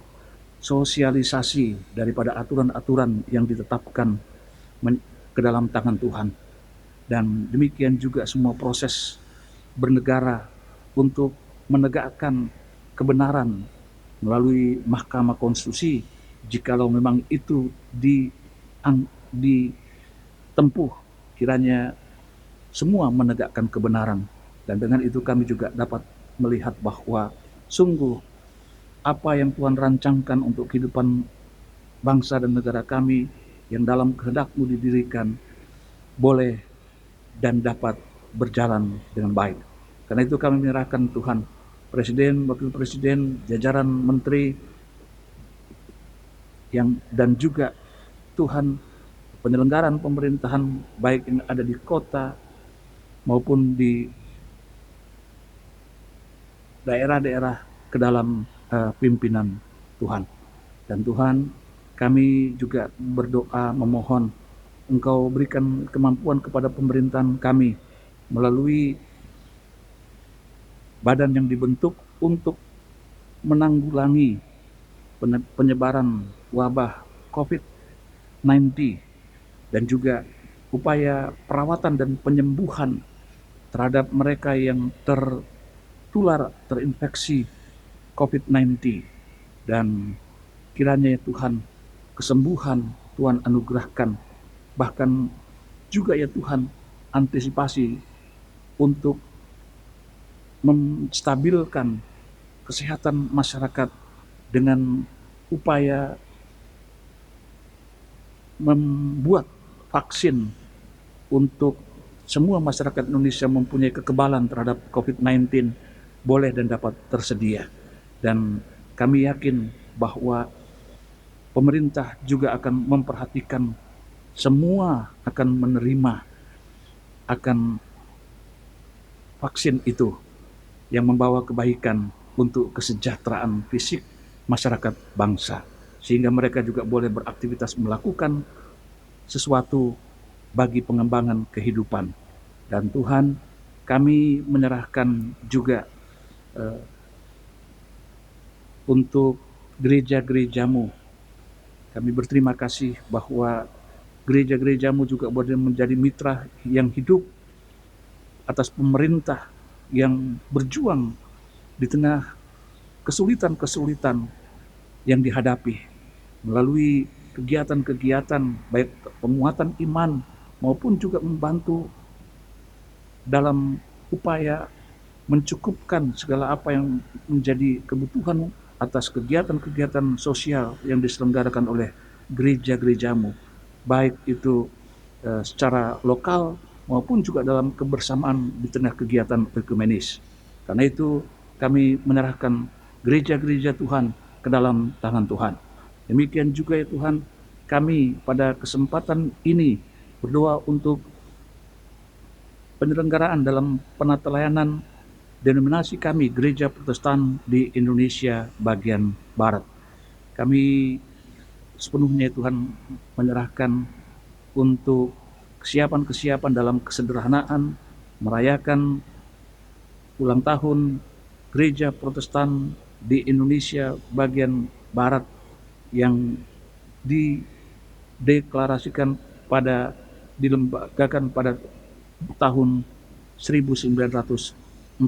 sosialisasi daripada aturan-aturan yang ditetapkan ke dalam tangan Tuhan. Dan demikian juga semua proses bernegara untuk menegakkan kebenaran melalui Mahkamah Konstitusi, jikalau memang itu ditempuh, kiranya semua menegakkan kebenaran. Dan dengan itu kami juga dapat melihat bahwa sungguh apa yang Tuhan rancangkan untuk kehidupan bangsa dan negara kami yang dalam kehendak-Mu didirikan boleh dan dapat berjalan dengan baik. Karena itu kami menyerahkan Tuhan Presiden, Wakil Presiden, jajaran menteri dan juga Tuhan penyelenggaraan pemerintahan baik yang ada di kota maupun di daerah-daerah ke dalam pimpinan Tuhan. Dan Tuhan, kami juga berdoa memohon Engkau berikan kemampuan kepada pemerintahan kami melalui badan yang dibentuk untuk menanggulangi penyebaran wabah COVID-19 dan juga upaya perawatan dan penyembuhan terhadap mereka yang terinfeksi COVID-19. Dan kiranya ya Tuhan, kesembuhan Tuhan anugerahkan, bahkan juga ya Tuhan antisipasi untuk menstabilkan kesehatan masyarakat dengan upaya membuat vaksin untuk semua masyarakat Indonesia mempunyai kekebalan terhadap COVID-19 boleh dan dapat tersedia. Dan kami yakin bahwa pemerintah juga akan memperhatikan semua akan menerima akan vaksin itu yang membawa kebaikan untuk kesejahteraan fisik masyarakat bangsa, sehingga mereka juga boleh beraktivitas melakukan sesuatu bagi pengembangan kehidupan. Dan Tuhan, kami menyerahkan juga untuk gereja-gereja-Mu. Kami berterima kasih bahwa gereja-gereja-Mu juga boleh menjadi mitra yang hidup atas pemerintah yang berjuang di tengah kesulitan-kesulitan yang dihadapi melalui kegiatan-kegiatan baik penguatan iman maupun juga membantu dalam upaya mencukupkan segala apa yang menjadi kebutuhan atas kegiatan-kegiatan sosial yang diselenggarakan oleh gereja-gereja-Mu, baik itu secara lokal maupun juga dalam kebersamaan di tengah kegiatan ekumenis. Karena itu kami menyerahkan gereja-gereja Tuhan ke dalam tangan Tuhan. Demikian juga ya Tuhan, kami pada kesempatan ini berdoa untuk penyelenggaraan dalam penata layanan denominasi kami Gereja Protestan di Indonesia bagian Barat. Kami sepenuhnya Tuhan menyerahkan untuk kesiapan-kesiapan dalam kesederhanaan merayakan ulang tahun gereja Protestan di Indonesia bagian barat yang dideklarasikan dilembagakan pada tahun 1948.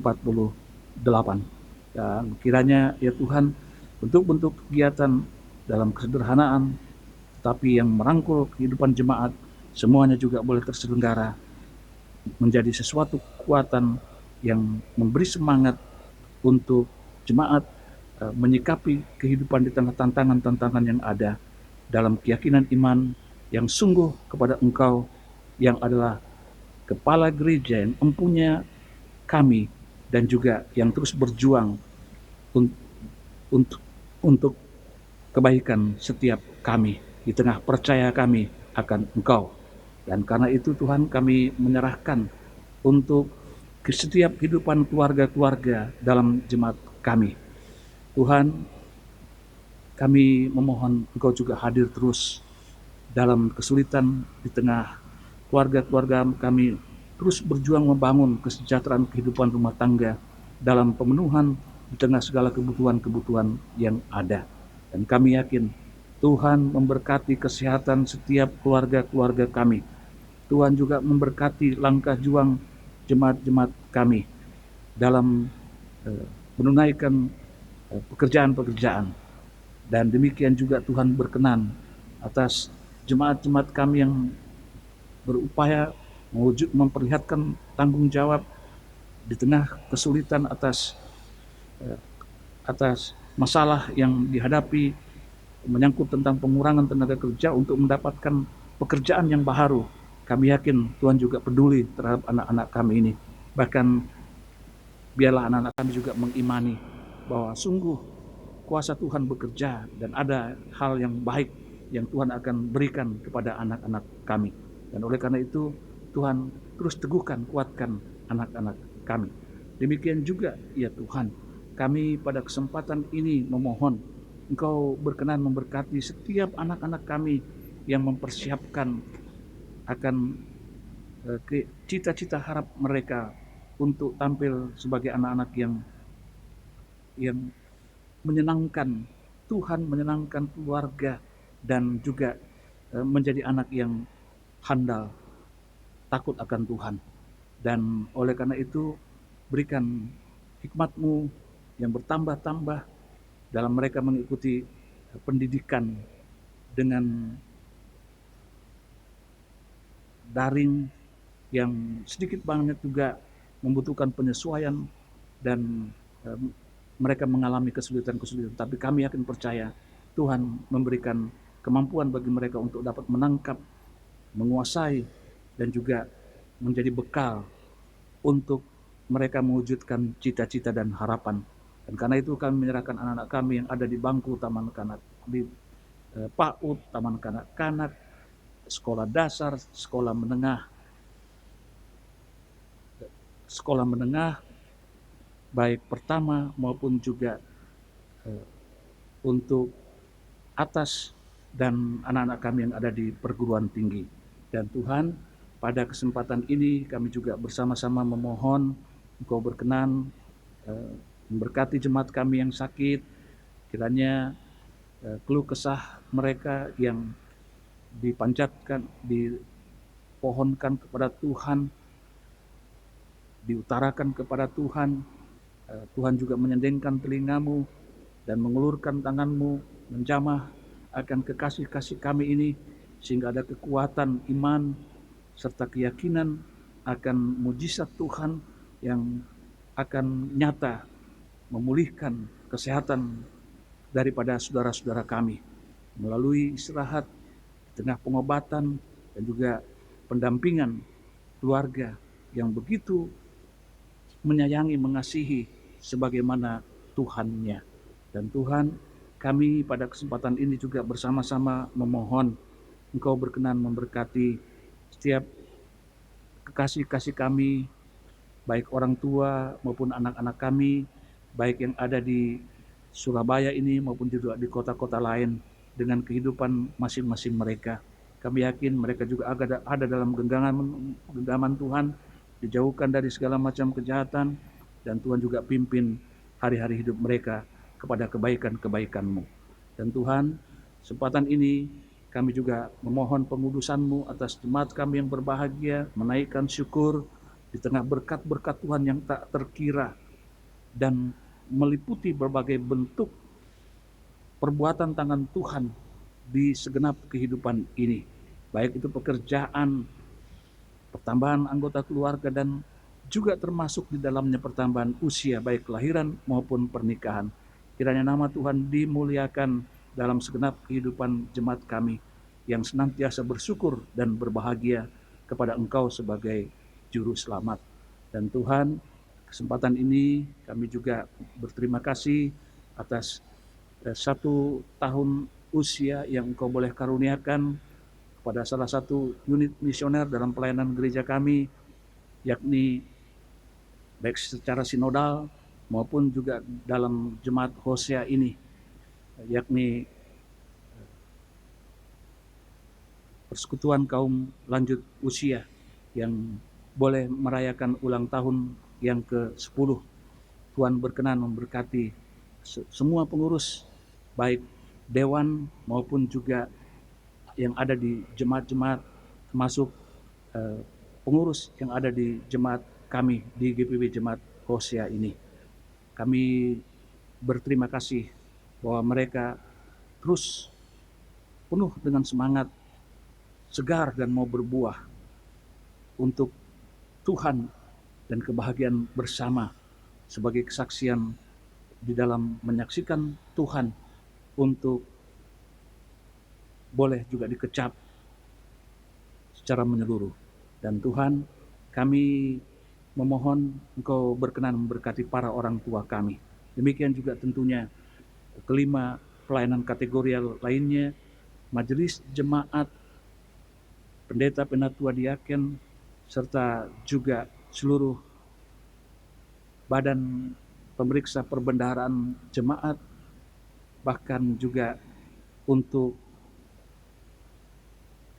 Dan kiranya ya Tuhan, bentuk-bentuk kegiatan dalam kesederhanaan tapi yang merangkul kehidupan jemaat semuanya juga boleh terselenggara menjadi sesuatu kekuatan yang memberi semangat untuk jemaat menyikapi kehidupan di tengah tantangan-tantangan yang ada dalam keyakinan iman yang sungguh kepada Engkau yang adalah kepala gereja yang empunya kami dan juga yang terus berjuang untuk kebaikan setiap kami di tengah percaya kami akan Engkau. Dan karena itu Tuhan, kami menyerahkan untuk setiap kehidupan keluarga-keluarga dalam jemaat kami. Tuhan, kami memohon Engkau juga hadir terus dalam kesulitan di tengah keluarga-keluarga kami, terus berjuang membangun kesejahteraan kehidupan rumah tangga dalam pemenuhan di tengah segala kebutuhan-kebutuhan yang ada. Dan kami yakin Tuhan memberkati kesehatan setiap keluarga-keluarga kami. Tuhan juga memberkati langkah juang jemaat-jemaat kami dalam menunaikan pekerjaan-pekerjaan. Dan demikian juga Tuhan berkenan atas jemaat-jemaat kami yang berupaya memperlihatkan tanggung jawab di tengah kesulitan atas masalah yang dihadapi menyangkut tentang pengurangan tenaga kerja untuk mendapatkan pekerjaan yang baru. Kami yakin Tuhan juga peduli terhadap anak-anak kami ini. Bahkan biarlah anak-anak kami juga mengimani bahwa sungguh kuasa Tuhan bekerja dan ada hal yang baik yang Tuhan akan berikan kepada anak-anak kami. Dan oleh karena itu Tuhan terus teguhkan, kuatkan anak-anak kami. Demikian juga ya Tuhan, kami pada kesempatan ini memohon Engkau berkenan memberkati setiap anak-anak kami yang mempersiapkan akan cita-cita harap mereka untuk tampil sebagai anak-anak yang menyenangkan Tuhan, menyenangkan keluarga, dan juga menjadi anak yang handal, takut akan Tuhan. Dan oleh karena itu berikan hikmat-Mu yang bertambah-tambah dalam mereka mengikuti pendidikan dengan daring yang sedikit banyak juga membutuhkan penyesuaian dan mereka mengalami kesulitan-kesulitan. Tapi kami yakin percaya Tuhan memberikan kemampuan bagi mereka untuk dapat menangkap, menguasai, dan juga menjadi bekal untuk mereka mewujudkan cita-cita dan harapan. Dan karena itu kami menyerahkan anak-anak kami yang ada di bangku taman kanak, di PAUD, taman kanak-kanak, sekolah dasar, sekolah menengah, baik pertama maupun juga untuk atas, dan anak-anak kami yang ada di perguruan tinggi. Dan Tuhan, pada kesempatan ini kami juga bersama-sama memohon Engkau berkenan memberkati jemaat kami yang sakit, kiranya keluh kesah mereka yang dipanjatkan, dipohonkan kepada Tuhan, diutarakan kepada Tuhan. Tuhan juga menyendengkan telingamu dan mengulurkan tanganmu menjamah akan kekasih-kasih kami ini, sehingga ada kekuatan iman serta keyakinan akan mujizat Tuhan yang akan nyata memulihkan kesehatan daripada saudara-saudara kami melalui istirahat, di tengah pengobatan, dan juga pendampingan keluarga yang begitu menyayangi, mengasihi sebagaimana Tuhannya. Dan Tuhan, kami pada kesempatan ini juga bersama-sama memohon Engkau berkenan memberkati setiap kekasih-kasih kami, baik orang tua maupun anak-anak kami, baik yang ada di Surabaya ini maupun juga di kota-kota lain. dengan kehidupan masing-masing mereka. Kami yakin mereka juga ada dalam genggaman Tuhan, dijauhkan dari segala macam kejahatan, dan Tuhan juga pimpin hari-hari hidup mereka kepada kebaikan-kebaikan-Mu. Dan Tuhan, kesempatan ini kami juga memohon pengudusan-Mu atas jemaat kami yang berbahagia, menaikkan syukur di tengah berkat-berkat Tuhan yang tak terkira dan meliputi berbagai bentuk perbuatan tangan Tuhan di segenap kehidupan ini. Baik itu pekerjaan, pertambahan anggota keluarga, dan juga termasuk di dalamnya pertambahan usia, baik kelahiran maupun pernikahan. Kiranya nama Tuhan dimuliakan dalam segenap kehidupan jemaat kami yang senantiasa bersyukur dan berbahagia kepada Engkau sebagai Juru Selamat. Dan Tuhan, kesempatan ini kami juga berterima kasih atas 1 tahun usia yang Engkau boleh karuniakan kepada salah satu unit misioner dalam pelayanan gereja kami, yakni baik secara sinodal maupun juga dalam jemaat Hosea ini, yakni persekutuan kaum lanjut usia yang boleh merayakan ulang tahun yang ke-10. Tuhan berkenan memberkati semua pengurus, baik dewan maupun juga yang ada di jemaat-jemaat, termasuk pengurus yang ada di jemaat kami di GPW Jemaat Hosea ini. Kami berterima kasih bahwa mereka terus penuh dengan semangat, segar dan mau berbuah untuk Tuhan dan kebahagiaan bersama sebagai kesaksian di dalam menyaksikan Tuhan untuk boleh juga dikecap secara menyeluruh. Dan Tuhan, kami memohon Engkau berkenan memberkati para orang tua kami. Demikian juga tentunya kelima pelayanan kategorial lainnya, majelis jemaat, pendeta, penatua, diaken, serta juga seluruh badan pemeriksa perbendaharaan jemaat, bahkan juga untuk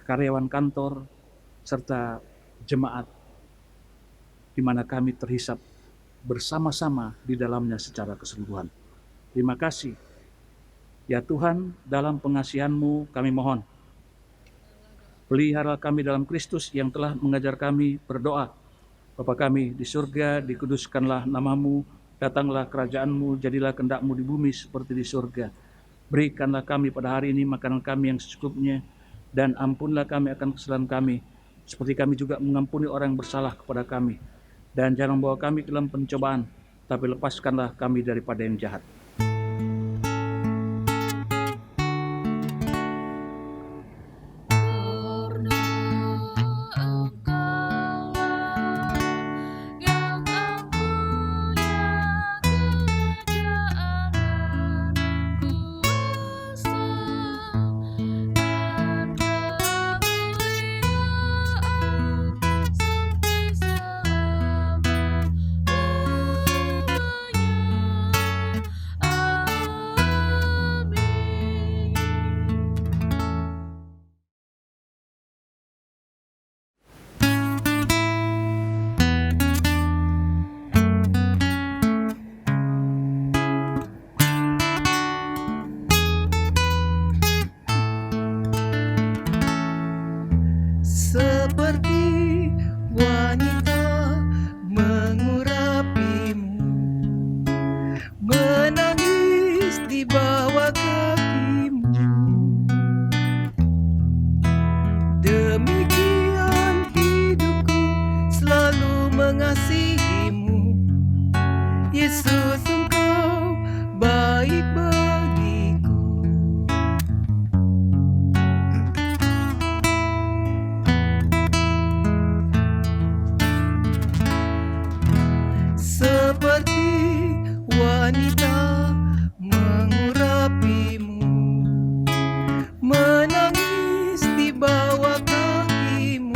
karyawan kantor, serta jemaat di mana kami terhisap bersama-sama di dalamnya secara keseluruhan. Terima kasih. Ya Tuhan, dalam pengasihan-Mu kami mohon, pelihara kami dalam Kristus yang telah mengajar kami berdoa. Bapa kami di surga, dikuduskanlah nama-Mu, datanglah kerajaan-Mu, jadilah kehendak-Mu di bumi seperti di surga. Berikanlah kami pada hari ini makanan kami yang secukupnya, dan ampunlah kami akan kesalahan kami, seperti kami juga mengampuni orang yang bersalah kepada kami. Dan jangan membawa kami ke dalam pencobaan, tapi lepaskanlah kami daripada yang jahat. Seperti wanita mengurapimu, menangis di bawah kakimu. Demikian hidupku selalu mengasihimu, Yesus, Engkau baik bagiku. Seperti wanita mengurapimu, menangis di bawah kakimu.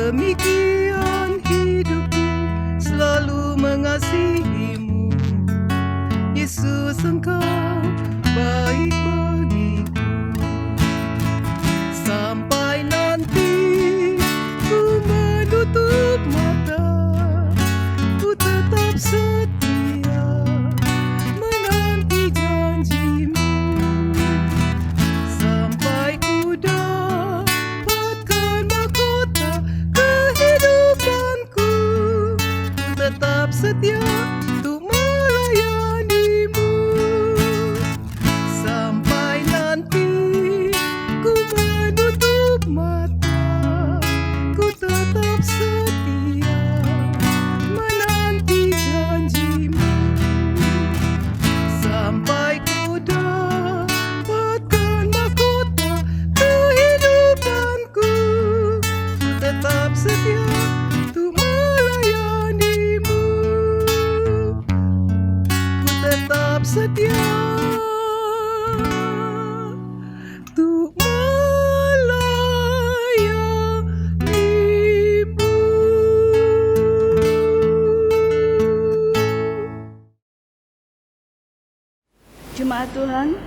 Demikian hidupku selalu mengasihimu. Yesus, Engkau baik bagiku. Sampai nanti ku menutup mata, ku tetap setia menanti janjimu. Sampai ku dapatkan mahkota kehidupanku, ku tetap setia untuk melayanimu. Sampai nanti ku menutup mata, ku tetap setia menanti janjimu. Sampai ku dapatkan mahkota kehidupanku, ku tetap setia untuk melayanimu. Ku tetap setia untuk melayanimu. Jemaat Tuhan,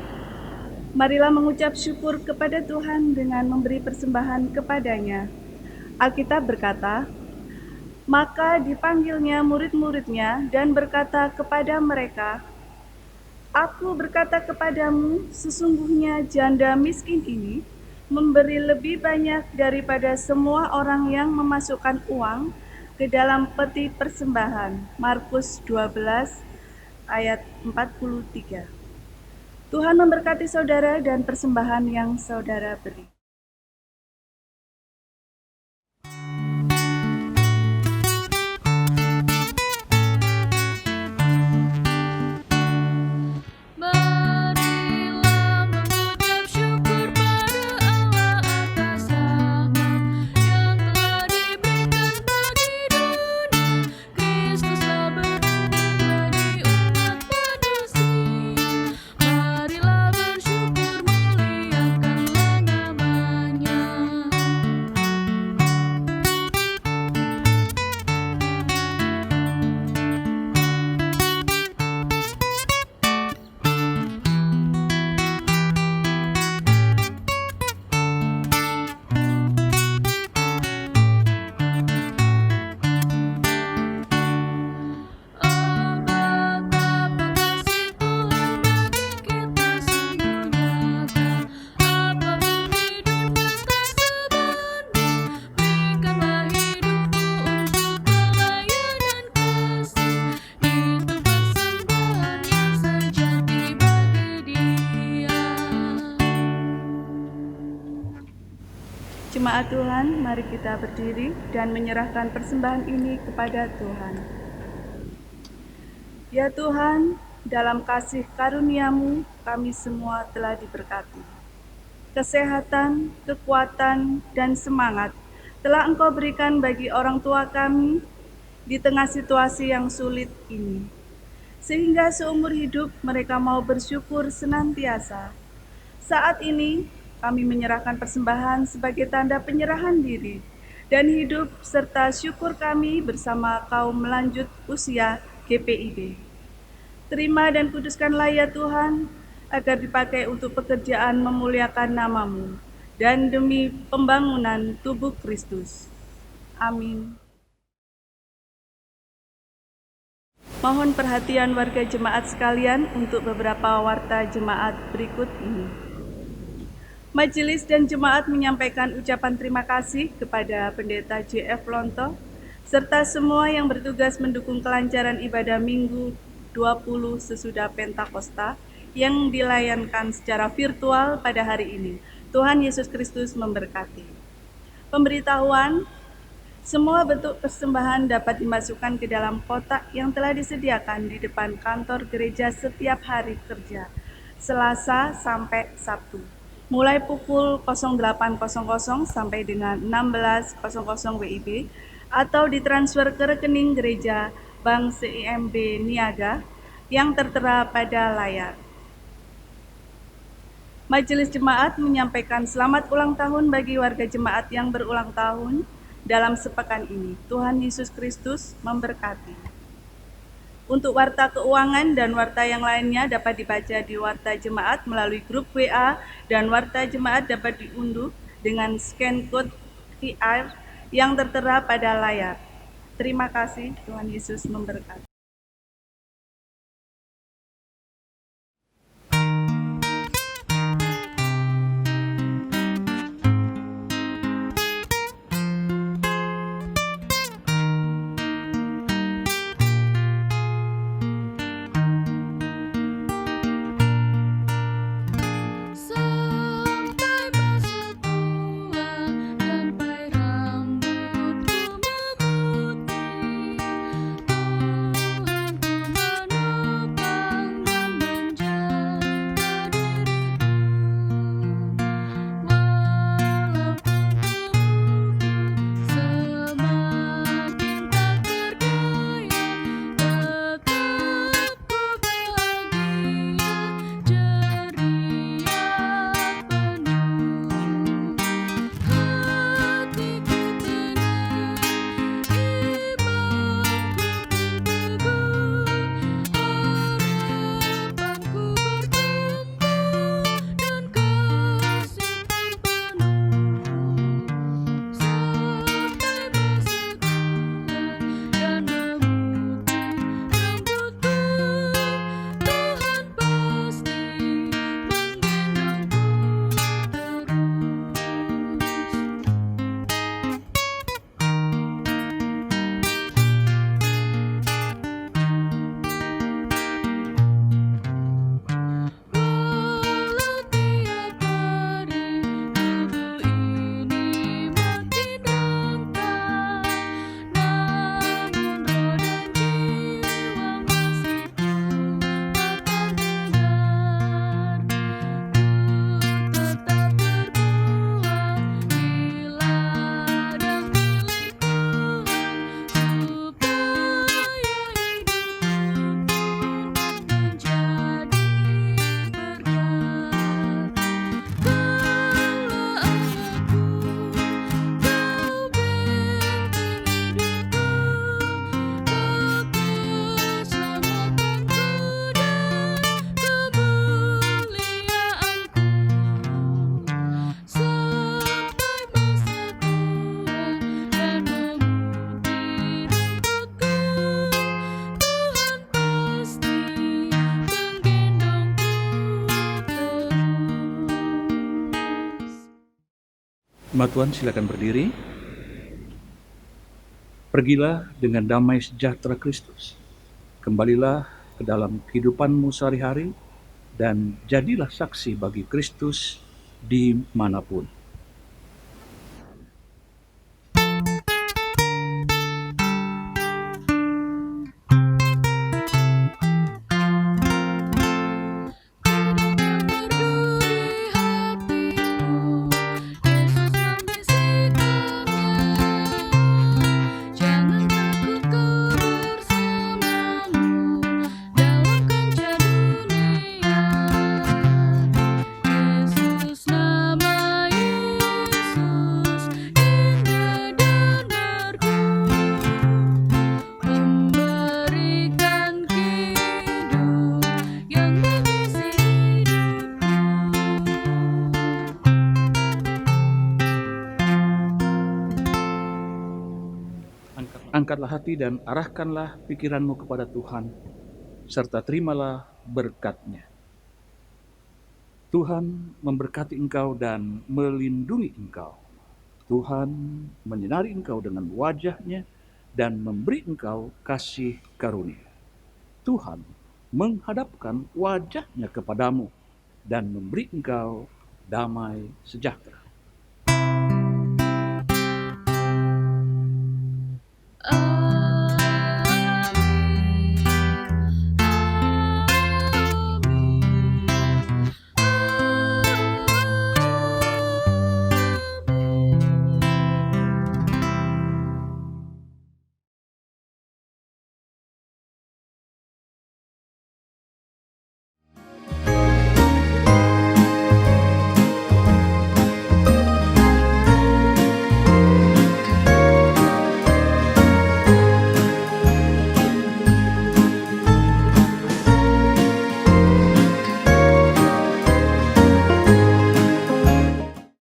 marilah mengucap syukur kepada Tuhan dengan memberi persembahan kepadanya. Alkitab berkata, maka dipanggilnya murid-muridnya dan berkata kepada mereka, Aku berkata kepadamu, sesungguhnya janda miskin ini memberi lebih banyak daripada semua orang yang memasukkan uang ke dalam peti persembahan. Markus 12 ayat 43. Tuhan memberkati saudara dan persembahan yang saudara beri. Marilah mengucap syukur pada Allah atas rahmat yang telah diberikan bagi dunia. Kristuslah bernubuat bagi umat manusia. Marilah bersyukur, muliakanlah namanya. Betapa kasih Tuhan bagi kita sungguh nyata. Apapun di dunia tak sebanding, berikanlah hidupku untuk pelayanan kasih. Itu persembahan yang sejati bagi Dia. Jemaat Tuhan, mari kita berdiri dan menyerahkan persembahan ini kepada Tuhan. Ya Tuhan, dalam kasih karunia-Mu kami semua telah diberkati. Kesehatan, kekuatan, dan semangat telah Engkau berikan bagi orang tua kami di tengah situasi yang sulit ini. Sehingga seumur hidup mereka mau bersyukur senantiasa. Saat ini kami menyerahkan persembahan sebagai tanda penyerahan diri dan hidup serta syukur kami bersama kaum melanjut usia GPIB. Terima dan kuduskanlah ya Tuhan, agar dipakai untuk pekerjaan memuliakan nama-Mu dan demi pembangunan tubuh Kristus. Amin. Mohon perhatian warga jemaat sekalian untuk beberapa warta jemaat berikut ini. Majelis dan jemaat menyampaikan ucapan terima kasih kepada Pendeta JF Lonto, serta semua yang bertugas mendukung kelancaran ibadah Minggu 20 sesudah Pentakosta yang dilayankan secara virtual pada hari ini. Tuhan Yesus Kristus memberkati. Pemberitahuan, semua bentuk persembahan dapat dimasukkan ke dalam kotak yang telah disediakan di depan kantor gereja setiap hari kerja, Selasa sampai Sabtu, mulai pukul 08.00 sampai dengan 16.00 WIB, atau ditransfer ke rekening gereja Bank CIMB Niaga yang tertera pada layar. Majelis Jemaat menyampaikan selamat ulang tahun bagi warga jemaat yang berulang tahun dalam sepekan ini. Tuhan Yesus Kristus memberkati. Untuk warta keuangan dan warta yang lainnya dapat dibaca di Warta Jemaat melalui grup WA, dan Warta Jemaat dapat diunduh dengan scan code QR yang tertera pada layar. Terima kasih, Tuhan Yesus memberkati. Sampai masa tua, sampai rambutku memutih, Tuhanku menopang dan menjaga diriku. Walaupun tubuhku semakin tak berdaya, tetap ku bahagia, ceria penuh. Hatiku tenang, imanku teguh, harapanku bertumbuh, dan kasihku penuh. Sampai masa tua dan memutih rambutku, Tuhan pasti menggendongku Walau tiap hari tubuh ini makin rentah, namun roh dan jiwa masih kuat dan tegar. Ku tetap berbuat di ladang milik Tuhan, supaya hidupku menjadi berkat. Kalau aku, kau benteng hidupku, kau keselamatanku dan kemuliaanku. Sampai masa tua dan memutih rambutku, Tuhan pasti menggendongku terus. Jemaat Tuhan, silakan berdiri. Pergilah dengan damai sejahtera Kristus. Kembalilah ke dalam kehidupanmu sehari-hari dan jadilah saksi bagi Kristus dimanapun. Tidak yang berduri hatiku, Yesus membisikkannya. Jangan takut, ku bersamamu dalam kancah dunia. Yesus, nama Yesus, indah dan merdu, memberikan hidup yang mengisi hidupku. Angkatlah hati dan arahkanlah pikiranmu kepada Tuhan, serta terimalah berkat-Nya. Tuhan memberkati engkau dan melindungi engkau. Tuhan menyinari engkau dengan wajah-Nya dan memberi engkau kasih karunia. Tuhan menghadapkan wajah-Nya kepadamu dan memberi engkau damai sejahtera.